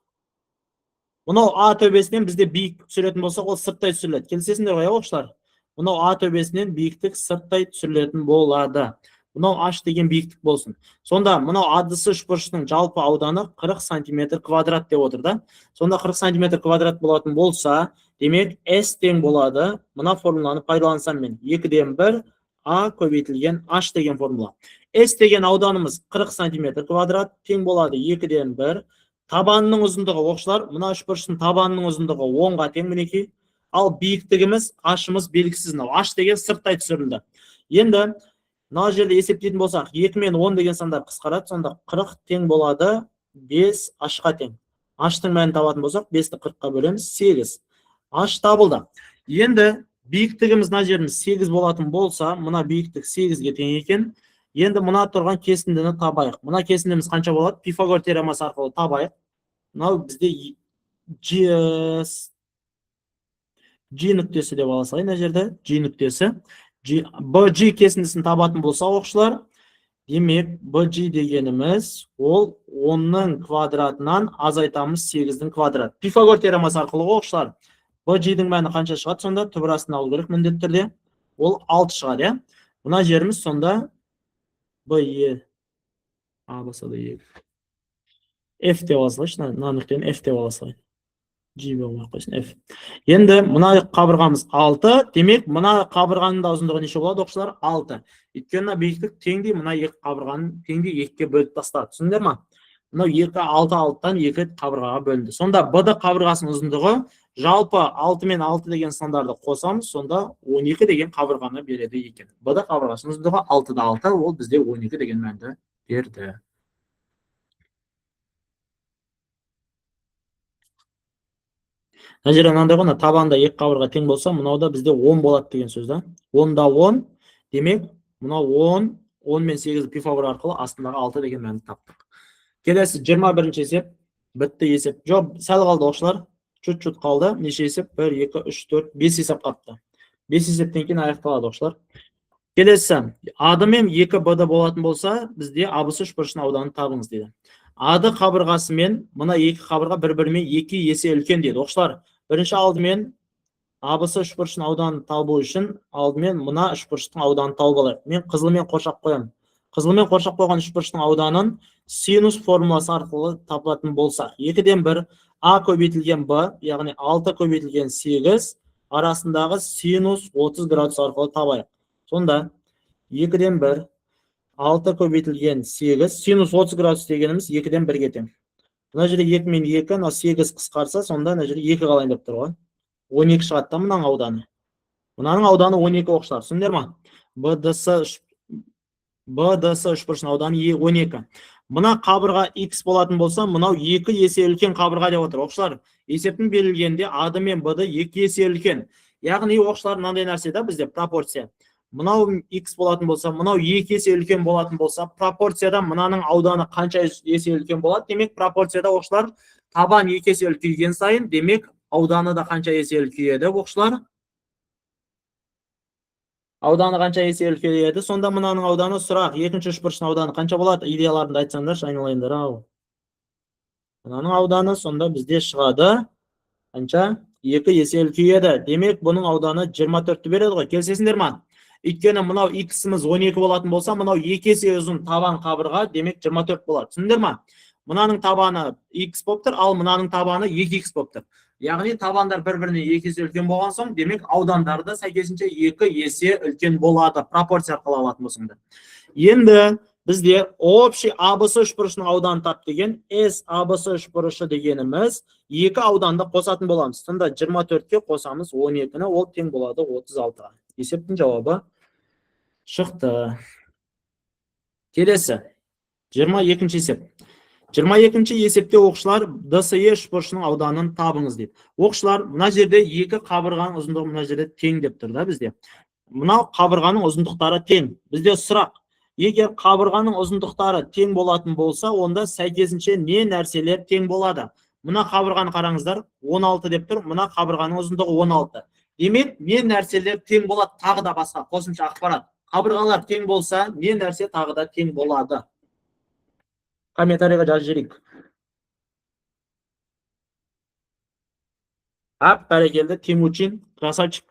Мынау А төбесінен бізде биік түсіретін болса, ол сырттай түсіріледі. Келісесіңдер ғой, оқушылар? Мынау А төбесінен биіктік сырттай түсірілетін болады. Мынау h деген биіктік болсын. Сонда мынау адысы үшбұрыштың жалпы ауданы 40 см квадрат деп отыр да. Сонда 40 см квадрат болатын болса, демек s тең болады. Мына формуланы пайдалансам мен 2-ден 1 a көбейтілген h деген формула. S деген ауданымыз 40 см квадрат тең болады 2-ден 1. Табанының ұзындығы оқушылар, мына үшбұрыштың табанының ұзындығы 10-ға тең мінекей. Ал биіктігіміз h-ымыз белгісіз. H деген сырттай түсірілді. Енді мына жерде есептейтін болсақ, 2 мен 10 деген сандар қысқарады, сонда 40 тең болады 5 h-ға тең. H-тың мәнін табатын болсақ, 5-ті 40-қа бөлеміз, 8. H табылды. Енді биіктігіміз мына жеріміз 8 болатын болса, мына биіктік 8-ге тең екен. Енді мына тұрған кесіндіні табайық. Мына кесіндіміз қанша болады? Пифагор теоремасы арқылы табайық. Мынау бізде G нүктесі деп ала салайын, мына жерде G нүктесі. BG кесіндісін табатын болса, оқушылар, демек BG дегеніміз ол 10-ның квадратынан азайтамыз 8-дің квадрат. Пифагор теоремасы арқылы оқушылар, BG-дің мәні қанша шығады? Сонда түбірасын алу керек міндетті түрде. Ол 6 шығады, иә? Мына жеріміз сонда BE A болса да E. F деп ала салайын, мына нүктені F деп ала салайын. G болмай қойсын, F. Енді мына қабырғамыз 6, демек мына қабырғаның да ұзындығы неше болады оқушылар? 6. Өйткені биіктік теңдей, мына екі қабырғаның теңдей 2-ге бөліп тастады. Түсіндіңдер ме? Мынау 2 6-6-тан 2 қабырғаға бөлінді. Сонда BD қабырғасының ұзындығы жалпы 6 мен 6 деген сандарды қосамыз, сонда 12 деген қабырғаны береді екен. BD қабырғасының ұзындығы 6-да 6, ол бізде 12 деген мәнді берді. Мына жерде мынандай ғой, табанда 2 қабырға тең болса, мынауда бізде 10 болады деген сөз да. 10-да 10, демек, мынау 10, 10 мен 8 пифагор арқылы астындағы 6 деген мәнді таптық. Келесі 21-ші есеп, бітті есеп. Жоқ, сәл қалды оқушылар, чут-чут қалды. Неше есеп? 1, 2, 3, 4, 5 есеп қапты. 5 есептен кейін аяқталады оқушылар. Келесі, ады мен 2 BD болатын болса, бізде абысы үшбұрыштың ауданы табыңыз дейді. Ады қабырғасы мен мына 2 қабырға бір-бірімен 2 есе үлкен дейді. Оқушылар, бірінші алдымен абысы үшбұрыштың ауданын табу үшін алдымен мына үшбұрыштың ауданын тауып алайық. Мен қызылмен қоршап қоямын. Қызылмен қоршап қойған үшбұрыштың ауданын синус формуласы арқылы табатын болсақ, 2-ден 1 a көбейтілген b, яғни 6 көбейтілген 8 арасындағы синус 30 градус арқылы табайық. Сонда 2-ден 1 6 көбейтілген 8, синус 30 градус дегеніміз 2-ден 1-ге тең. Мына жерде 2 мен 2, 8 қысқарса, сонда мына жерде 2 қалайын деп тұр ғой. 12 шығады да мынаның ауданы. Мынаның ауданы 12 оқушылар. Түсіндіңдер ме? BDS үшбұрыштың ауданы 12. Мына қабырға X болатын болса, мынау 2 есе үлкен қабырға деп отыр. Оқушылар, есептің берілгенде ады мен BD 2 есе үлкен. Яғни оқушылар мынандай нәрсе да бізде пропорция. Мынау X болатын болса, мынау 2 есе үлкен болатын болса, пропорцияда мынаның ауданы қанша есе үлкен болады? Демек, пропорцияда оқушылар табан 2 есе үлкейген сайын, демек, ауданы да қанша есе үлкейеді оқушылар? Ауданы қанша есе үлкейеді? Сонда мынаның ауданы сұрақ, екінші үшбұрыштың ауданы қанша болады? Идеяларында айтсаңдар, айналайындар ау. Мынаның ауданы сонда бізде шығады қанша? 2 есе үлкейеді. Демек, бұның ауданы 24-ті береді ғой. Келісесіңдер ме? Өйткені мынау X-іміз 12 болатын болса, мынау 2 есе ұзын табан қабырға, демек 24 болады. Түсіндіңдер ме? Мынаның табаны X болып тұр, ал мынаның табаны 2X болып тұр. Яғни табандар бір-біріне 2 есе үлкен болған соң, демек аудандар да сәйкесінше 2 есе үлкен болады. Пропорция арқылы алатын болсаңдар. Енді бізде общий абысы үшбұрышының ауданы тап деген, S абысы үшбұрышы дегеніміз 2 ауданды қосатын боламыз. Сонда 24-ке қосамыз 12-ні, ол тең болады 36-ға. Есептің жауабы шықты. Келесі, 22-ші есеп. 22-ші есепте оқушылар DSE үшбұрышының ауданын табыңыз дейді. Оқушылар, мына жерде 2 қабырғаның ұзындығы мына жерде тең деп тұр да бізде. Мынау қабырғаның ұзындықтары тең. Бізде сұрақ, егер қабырғаның ұзындықтары тең болатын болса, онда сәйкесінше не нәрселер тең болады? Мына қабырғаны қараңыздар, 16 деп тұр, мына қабырғаның ұзындығы 16. Демек, не нәрселер тең болады? Тағы да басқа қосымша ақпарат. Қабырғалар тең болса, не нәрсе тағы да тең болады? Комментарийға жазып жіберейік. Бәрекелді, Тимучин, красавчик.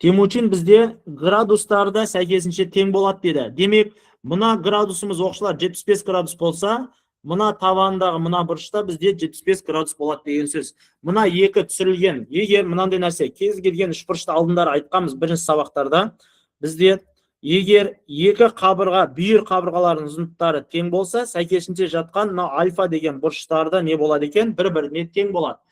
Темучин бізде градустарда сәйкесінше тең болады деді. Демек, мына градусымыз оқшылар 75 градус болса, мына табандағы мына бұрышта бізде 75 градус болады деген сөз. Мына екі түсірілген. Егер мынандай нәрсе кез келген үшбұрышты алдындары айтқанбыз бірінші сабақтарда, бізде егер екі қабырға, бүйір қабырғалардың ұзындықтары тең болса, сәйкесінше жатқан мына альфа деген бұрыштарда не болады екен? Бір-біріне тең болады.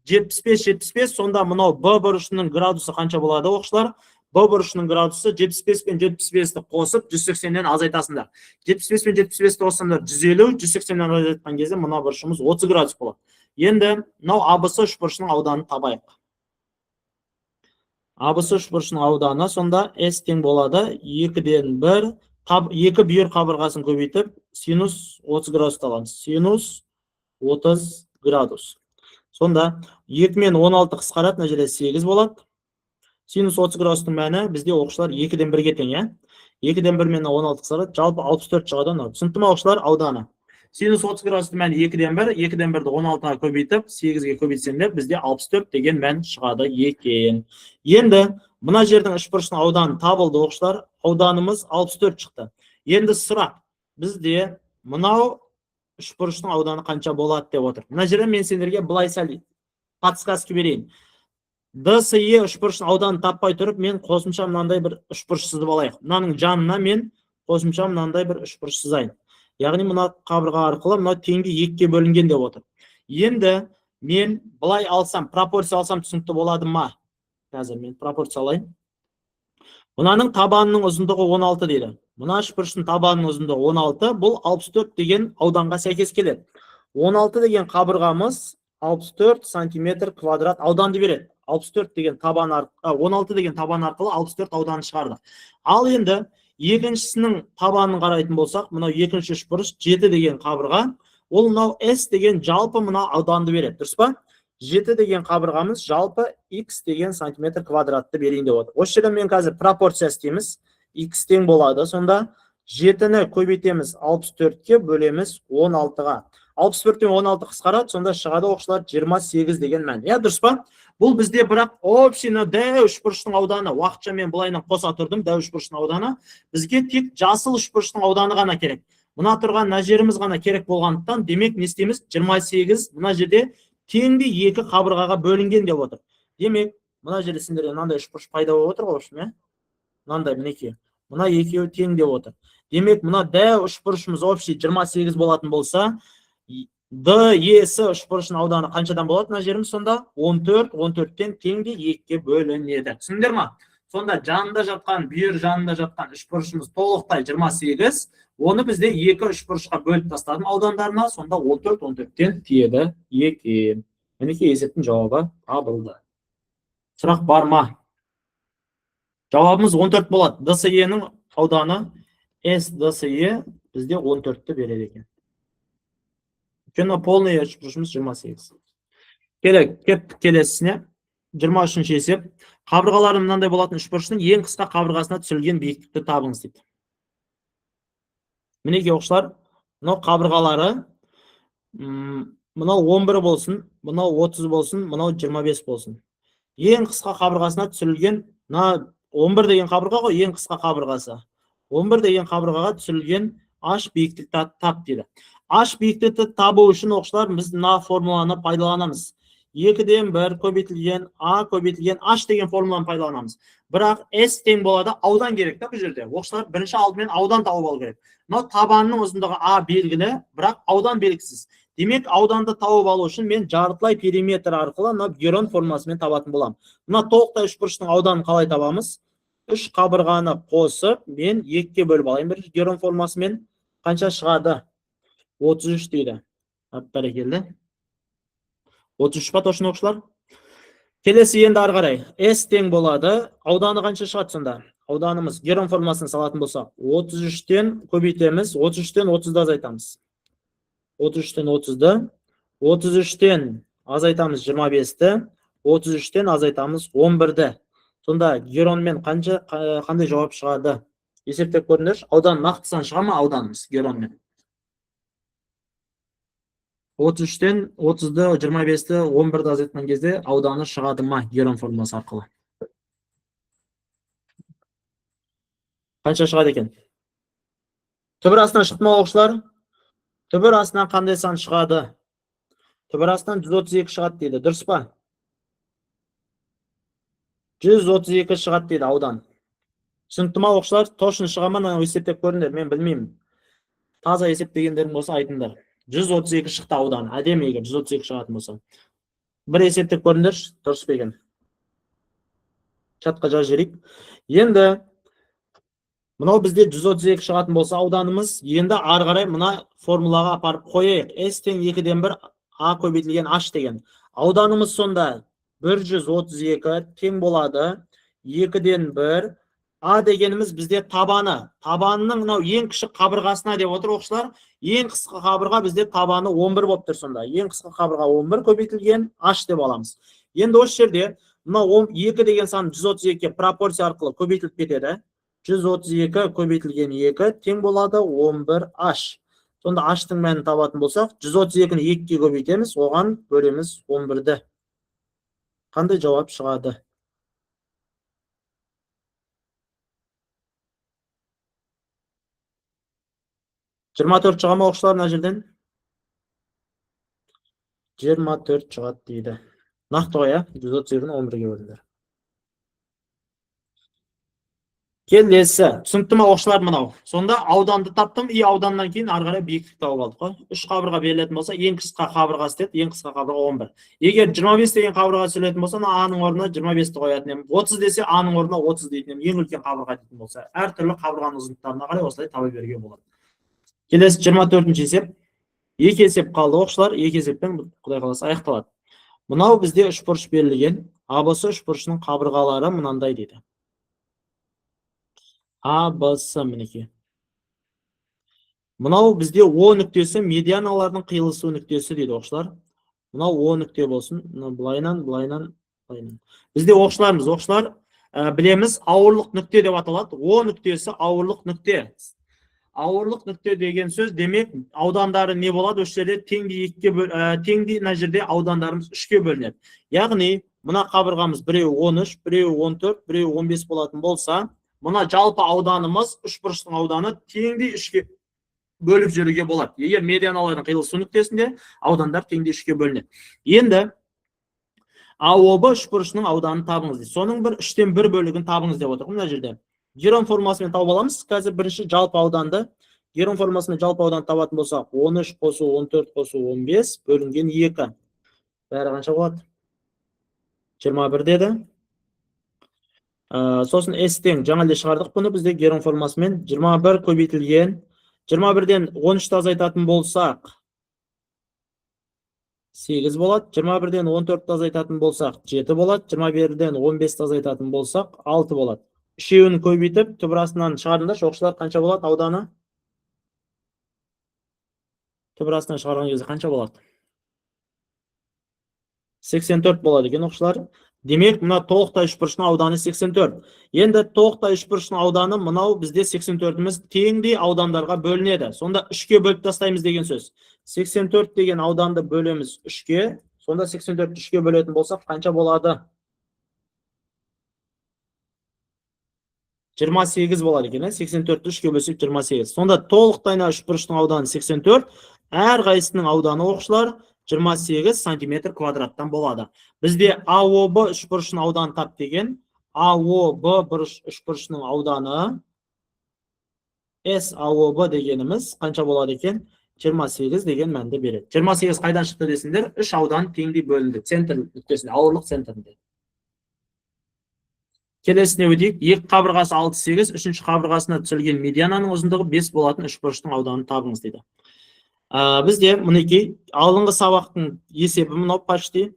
75-75, сонда мынау Б бұрышының градусы қанша болады оқшылар? Б бұрышының градусы 75 пен 75-ті қосып 180-ден азайтасыңдар. 75 пен 75-ті қоссаңдар 150, 180-ден азайтқан кезде мына бұрышымыз 30 градус болады. Енді мынау АБС үшбұрышының ауданын табайық. АБС үшбұрышының ауданы сонда S тең болады 2-ден 1, екі бүйір қабырғасын көбейтіп, синус 30 градус аламыз. Синус 30 градус. Сонда 2 мен 16 қысқарады, мына жерде 8 болады. Синус 30 градустың мәні бізде оқушылар 2-ден 1-ге тең, иә? 2-ден 1 мен 16 қысқарады, жалпы 64 шығады. Түсінікті ме оқушылар? Ауданы. Синус 30 градустың мәні 2-ден 1, 2-ден 1-ді 16-ға көбейтіп, 8-ге көбейтсеңдер, бізде 64 деген мән шығады екен. Енді мына жердің үшбұрышының ауданы табылды оқушылар. Ауданымыз 64 шықты. Енді сұрақ, бізде мынау үшбұрыштың ауданы қанша болады деп отыр. Мына жерде мен сендерге былай сәл подсказка берейін. ДСЕ үшбұрышының ауданын таппай тұрып, мен қосымша мынандай бір үшбұрыш сызып алайық. Мынаның жанына мен қосымша мынандай бір үшбұрыш сызайын. Яғни мына қабырға арқылы мынау теңге 2-ге бөлінген деп отыр. Енді мен былай алсам, пропорция алсам түсінікті болады ма? Қазір мен пропорция алайын. Мынаның табанының ұзындығы 16 дейді. Мына үшбұрыштың табанының ұзындығы 16, бұл 64 деген ауданға сәйкес келеді. 16 деген қабырғамыз 64 сантиметр квадрат ауданды береді. 64 деген табан 16 деген табан арқылы 64 ауданы шығарды. Ал енді екіншісінің табанын қарайтын болсақ, мынау екінші үшбұрыш 7 деген қабырға, ол мынау S деген жалпы мына ауданды береді. Дұрыс па? 7 деген қабырғамыз жалпы X деген сантиметр квадратты берейін деп отыр. Осы жерде мен қазір пропорция істейміз. X тең болады. Сонда 7-ні көбейтеміз 64-ке бөлеміз 16-ға. 64 пен 16 қысқарады, сонда шығады оқушылар 28 деген мән. Я, дұрыс па? Бұл бізде бірақ община дәу үшбұрыштың ауданы. Уақытша мен бұлайынан қоса тұрдым, дәу үшбұрыштың ауданы. Бізге тек жасыл үшбұрыштың ауданы ғана керек. Мына тұрған мына жеріміз ғана керек болғандықтан, демек не істейміз? 28 мына жерде теңде 2 қабырғаға бөлінген деп отыр. Демек, мына жерде сендерде мынандай үшбұрыш пайда болып отыр ғой, иә? Мынандай мінекей. Мына екеуі тең деп отыр. Демек, мына дәу үшбұрышымыз общий 28 болатын болса, ДЕС үшбұрышының ауданы қаншадан болады мына жеріміз сонда? 14, 14-тен теңде 2-ге бөлінеді. Түсіндіңдер ме? Сонда жанында жатқан, бүйір жанында жатқан үшбұрышымыз толықтай 28, оны бізде 2 үшбұрышқа бөліп тастадым аудандарына, сонда 14, 14-тен тиеді екен. Мінекей есептің жауабы табылды. Сұрақ бар ма? Жауабымыз 14 болады. ДСЕ-нің ауданы СДСЕ бізде 14-ті береді екен. Өйткені полный үшбұрышымыз 28. Келесісіне 23-ші есеп. Қабырғалары мынандай болатын үшбұрыштың ең қысқа қабырғасына түсірілген биіктікті табыңыз дейді. Мінекей оқушылар, мынау қабырғалары, мынау 11 болсын, мынау 30 болсын, мынау 25 болсын. Ең қысқа қабырғасына түсірілген, 11 деген қабырға ғой, ең қысқа қабырғасы. 11 деген қабырғаға түсірілген H биіктікті тап дейді. H биіктікті табу үшін оқушылар біз мына формуланы пайдаланамыз. 2-ден 1 көбейтілген A көбейтілген H деген формуланы пайдаланамыз. Бірақ S тең болады, аудан керек та бұл жерде. Оқушылар бірінші алдымен аудан тауып алу керек. Мынау табанның ұзындығы A белгілі, бірақ аудан белгісіз. Демек, ауданды тауып алу үшін мен жартылай периметр арқылы мына Герон формуласымен табатын боламын. Мына толықтай үшбұрыштың ауданын қалай табамыз? 3 қабырғаны қосып, мен 2-ге бөліп алайын бір Герон формуласымен. Қанша шығады? 33 дейді. Бәрекелді. 33 па точно оқушылар? Келесі енді ары қарай. S тең болады. Ауданы қанша шығады сонда? Ауданымыз Герон формуласын салатын болса, 33-тен көбейтеміз, 33-тен 30-ды азайтамыз. 33-тен 30-ды, 33-тен азайтамыз 25-ті, 33-тен азайтамыз 11-ді. Сонда Геронмен қандай жауап шығады? Есептеп көріңдер. Аудан нақтысан шыға ма ауданымыз Геронмен? 33-тен 30-ды, 25-ті, 11-ді азайтқан кезде ауданы шығады ма Герон формуласы арқылы? Qancha chiqadi ekan? Tibir astidan chiqmoq o'qishlar. Tibir astidan qanday san chiqadi? Tibir astidan 132 chiqadi deydi. Durustmi? 132 chiqadi deydi avdan. Tushunibdimi o'qishlar? Toshni chiqaman, mana hisoblab ko'ringlar, men bilmayman. Toza hisob deganlaring bo'lsa aytinglar. 132 chiqdi avdan. Ademiga 132 chiqadi bo'lsa. Bir hisoblab ko'ringlar, durust ekan. Chatqa joyirik. Endi mana bizda 132 chiqатын bo'lsa avdanimiz, endi ары qaray mana formulaga aparib qo'yaylik. S teng 2 dan 1 A ko'paytirilgan H degan. Avdanimiz sonda 132 teng bo'ladi 2 dan 1 A deganimiz bizda tabani. Tabanning mana eng kichik qabirg'asina deb o'tir o'qishlar. Eng qisqa qabirga bizda tabani 11 bo'lib tursa sonda. Eng qisqa qabirga 11 ko'paytirilgan H deb olamiz. Endi o'sha yerda mana 2 degan son 132 ga proporsiya orqali ko'paytilib ketadi. 132 ko'paytirilgan 2 teng bo'ladi 11h. Sonda hning ma'nini topатын bo'lsak, 132 ni 2 ga ko'paytamiz, o'g'an bo'lamiz 11 da. Qanday javob chiqadi? Jirma to'rt chiqadimi o'qishlar najirdan? 24 chiqadi deydi. Naqto'ya 132 ni 11 ga bo'linadi. Kelesi, tushunibdimi o'qishlar mana. Sonda avdanni topdim, avdandan keyin ары qaray biyiqlik topib oldik. 3 qabirga beriladigan bo'lsa, eng qisqa qabirg'asi deb, eng qisqa qabirga 11. Agar 25 degan qabirga so'raydigan bo'lsa, A ning o'rnina 25 ni qo'yatdim. 30 desa, A ning o'rnina 30 deydim. Eng ulkan qabirga aytdim bo'lsa, har turli qabirganing uzunliklarini qaray o'slarga topib bergan bo'ladi. Kelesi 24-hisob. 2 hisob qoldi o'qishlar, 2 hisobdan Xudoy xolasa oyoqtaladi. Mana bizda 3 burch berilgan. A bo'lsa 3 burchning qabirgalari bunday deydi. A bassa meniki. Mana bizde O nüktesi medianalarning qiyilisi nüktesi deydi o'qishlar. Mana O nükte bo'lsin. Bulaynan. Bizde o'qishlar bilemiz avurliq nükte deb ataladi. O nüktesi avurliq nükte. Avurliq nükte degan so'z demek avdandari ne bo'ladi? O'sha yerda tengdi najirda avdanlarimiz 3 ga bo'linadi. Ya'ni buna qabirg'amiz biri 13, biri 14, biri 15 bo'lатын bo'lsa, buna jalpı avdanımız 3 burçning avdanı tengdi 3 ga bölüp jürüge bo'ladi. Eğer medianaların qiyilisi nüktesinde avdanlar tengdi 3 ga bo'linadi. Endi AOB 3 burçning avdanını tabыңыз deydi. Soning 3dan 1 bölігін tabыңыз деп отыр. Мына жерде Герон формасымен тауып аламыз. Қазір бірінші жалпы ауданды Герон формасымен жалпы ауданды табатын болсақ, 13 қосу 14 қосу 15 бөлінген 2. Бәрі қанша болады? 21 деді. Сосын S-тен жаңа шығардық бұны, бізде Герон формасымен 21 көбейтілген. 21-ден 13 азайтатын болсақ 8 болады. 21-ден 14 азайтатын болсақ 7 болады. 21-ден 15 азайтатын болсақ 6 болады. Үшеуін көбейтіп, түбірасынан шығарыңдар. Оқушылар қанша болады ауданы? Түбірасынан шығарған кезде қанша болады? 84 болады екен оқушылар. Демек, мына толықтай үшбұрышның ауданы 84. Енді толықтай үшбұрышның ауданы мынау бізде 84-іміз теңдей аудандарға бөлінеді. Сонда 3-ке бөліп тастаймыз деген сөз. 84 деген ауданды бөлеміз 3-ке. Сонда 84 3-ке бөлетін болсақ қанша болады? 28 болады екен. 84 3-ке бөлсек 28. Сонда толықтайна үшбұрыштың ауданы 84. Әр қайсының ауданы оқушылар 28 сантиметр квадраттан болады. Бізде АОБ үшбұрышының ауданы тап деген. АОБ үшбұрышының ауданы САОБ дегеніміз қанша болады екен? 28 деген мәнді береді. 28 қайдан шықты десіңдер? 3 аудан теңдей бөлінді. Центр нүктесінде, ауырлық центрінде. Келесіне өтейік. 2 қабырғасы 6-8, 3-ші қабырғасына түсірілген медиананың ұзындығы 5 болатын үшбұрыштың ауданын табыңыз дейді. Бізде мұнекей алдыңғы сабақтың есебі мынау почти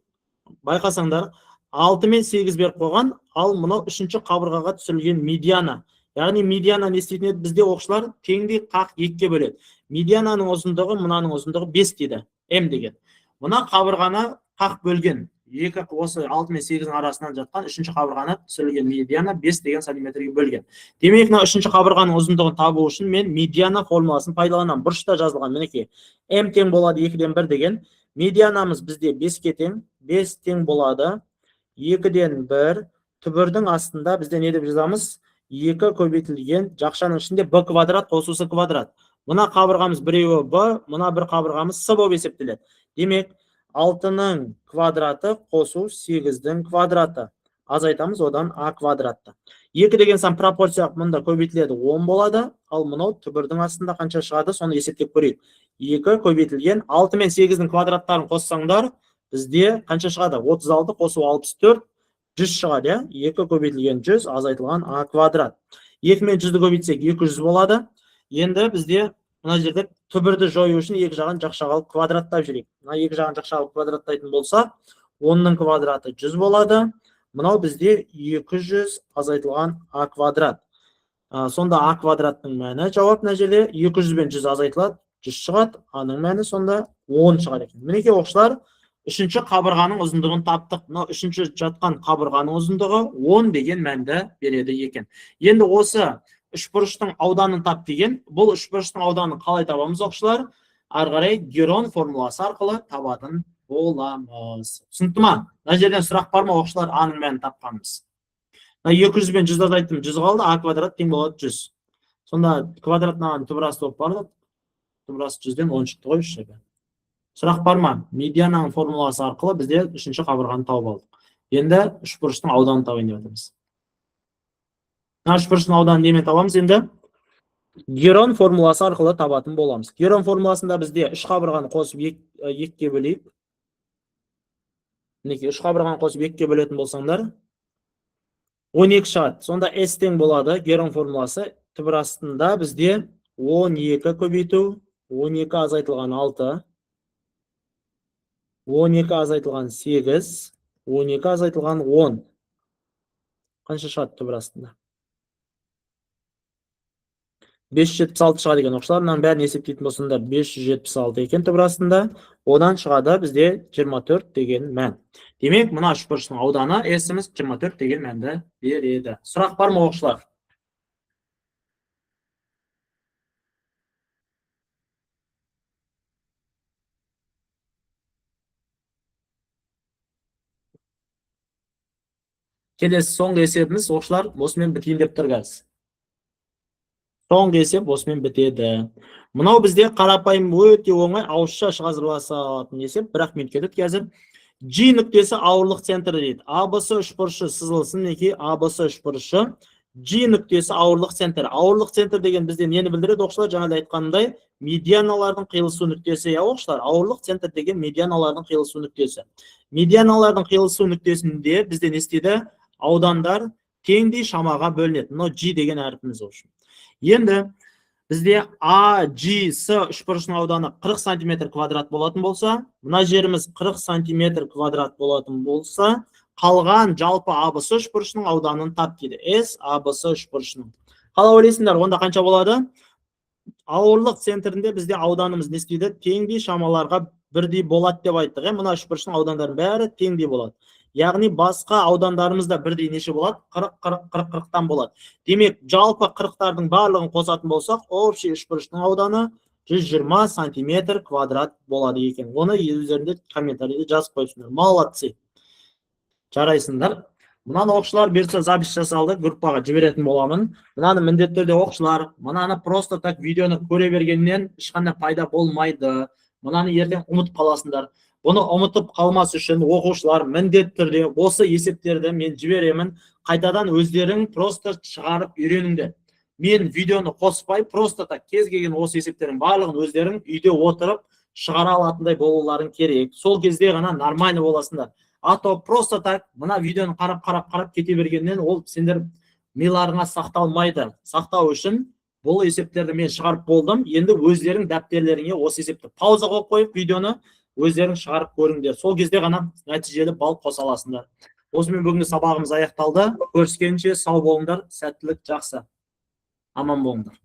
байқасаңдар 6 мен 8 беріп қойған, ал мынау 3-ші қабырғаға түсірілген медиана. Яғни медиана не істейтін еді? Бізде оқушылар теңдей қақ 2-ке бөледі. Медиананың ұзындығы мынаның ұзындығы 5 дейді. М деген. Мына қабырғаны қақ бөлген. Екі осы 6 мен 8-ің арасынан жатқан 3-ші қабырғаны түсірілген медиана 5 деген сантиметрге бөлген. Демек, мына 3-ші қабырғаның ұзындығын табу үшін мен медиана формуласын пайдаланамын. Бұрышта жазылған мінекей. М тең болады 2-ден 1 деген. Медианамыз бізде 5-ке тең. 5 тең болады 2-ден 1. Түбірдің астында бізде не деп жазамыз? 2 көбейтілген жақшаның ішінде b квадрат қосылса квадрат. Мына қабырғамыз біреуі b, мына бір қабырғамыз c болып есептеледі. Демек, 6-ның квадраты қосу 8-дің квадраты. Азайтамыз одан a квадратты. 2 деген сан пропорция мұнда көбейтіледі 10 болады, ал мынау түбірдің астында қанша шығады, соны есептеп көрейік. 2 көбейтілген 6 мен 8-дің квадраттарын қоссаңдар, бізде қанша шығады? 36 қосу 64, 100 шығады. 2 көбейтілген 100 азайтылған a квадрат. 2 мен 100-ді көбейтсек 200 болады. Енді бізде мына жерде түбірді жою үшін екі жағын жақшаға алып квадраттап жүрейік. Мына екі жағын жақшаға алып квадраттайтын болса, 10-ның квадраты 100 болады. Мынау бізде 200 азайтылған a квадрат. Сонда a квадраттың мәні жауап мына жерде 200 бен 100 азайтылады, 100 шығады. A-ның мәні сонда 10 шығады екен. Мінекей оқушылар, үшінші қабырғаның ұзындығын таптық. Мынау үшінші жатқан қабырғаның ұзындығы 10 деген мәнді береді екен. Енді осы үшбұрыштың ауданын тап деген, бұл үшбұрыштың ауданын қалай табамыз оқушылар? Ары қарай Герон формуласы арқылы табатын боламыз. Түсінікті ма? Мына жерден сұрақ бар ма оқушылар? А-ның мәнін тапқанбыз. 200 бен 100 азайттым, 100 қалды, a квадрат тең болады 100. Сонда квадратнаған түбірасы болып барды. Түбірасы 100-ден 10 шықты ғой, 3 шеге. Сұрақ бар ма? Медиананың формуласы арқылы бізде үшінші қабырғаны тауып алдық. Енді үшбұрыштың ауданын табайын деп жатырмыз. Үшбұрыштың ауданын немен табамыз енді? Герон формуласы арқылы табатын боламыз. Герон формуласында бізде үш қабырғаны қосып екіге бөлейік. Мінекей, үш қабырғаны қосып екіге бөлетін болсаңдар, 12 шығады. Сонда S тең болады. Герон формуласы түбір астында бізде 12 көбейту, 12 азайтылған 6, 12 азайтылған 8, 12 азайтылған 10. Қанша шығады түбір астында? 576 шығады екен оқушылар. Мынаның бәрін есептейтін болсаңдар 576 екен түбір астында. Одан шығады бізде 24 деген мән. Демек, мына үшбұрыштың ауданы S-іміз 24 деген мәнді береді. Сұрақ бар ма оқушылар? Келесі соңғы есебіміз оқушылар осымен бітейін деп тұр қазір. Соңғы есеп осымен бітеді. Мынау бізде қарапайым өте оңай ауызша шығарыласа алатын есеп, бірақ мен кетеді қазір. G нүктесі ауырлық центрі дейді. ABC үшбұрышы сызылсын, неке ABC үшбұрышы. G нүктесі ауырлық центр. Ауырлық центр деген бізде нені білдіреді оқушылар? Жаңа айтқандай, медианалардың қиылысу нүктесі. Оқушылар, ауырлық центр деген медианалардың қиылысу нүктесі. Медианалардың қиылысу нүктесінде бізде не істейді? Аудандар теңдей шамаға бөлінеді. Мынау G деген әріпіміз үшін. Енді бізде AGS үшбұрышының ауданы 40 см квадрат болатын болса, мына жеріміз 40 см квадрат болатын болса, қалған жалпы ABC үшбұрышының ауданын тап дейді. S ABC үшбұрышының. Қалай ойлайсыңдар, онда қанша болады? Ауырлық центрінде бізде ауданымыз не істейді? Теңдей шамаларға бірдей болады деп айттық. Мына үшбұрыштың аудандарын бәрі теңдей болады. Яғни басқа аудандарымызда бірдей неше болады? 40-40-40-40-тан болады. Демек, жалпы 40-тардың барлығын қосатын болсақ, общий үшбұрыштың ауданы 120 см квадрат болады екен. Оны өздерінде комментарийде жазып қойсыңдар. Молодцы. Жарайсыңдар. Мынаны оқушылар берсе запись жасалды, группаға жіберетін боламын. Мынаны міндетті түрде оқушылар, мынаны просто так видеоны көре бергеннен ешқандай пайда болмайды. Мынаны ертең ұмытып қаласыңдар. Бұны ұмытып қалмас үшін оқушылар міндетті түрде осы есептерді мен жіберемін. Қайтадан өздерің просто шығарып үйреніңдер. Мен видеоны қоспай, просто так кез келген осы есептердің барлығын өздерің үйде отырып шығара алатындай болуларың керек. Сол кезде ғана нормальный боласыңдар. А то просто так мына видеоны қарап кете бергеннен ол сендер миларыңа сақталмайды. Сақтау үшін бұл есептерді мен шығарып болдым. Енді өздерің дәптерлеріңе осы есепті пауза қойып қойып видеоны өздерің шығарып көріңдер. Сол кезде ғана нәтижелі балл қоса аласыңдар. Осымен бүгінгі сабағымыз аяқталды. Көріскенше сау болыңдар, сәттілік, жақсы. Аман болыңдар.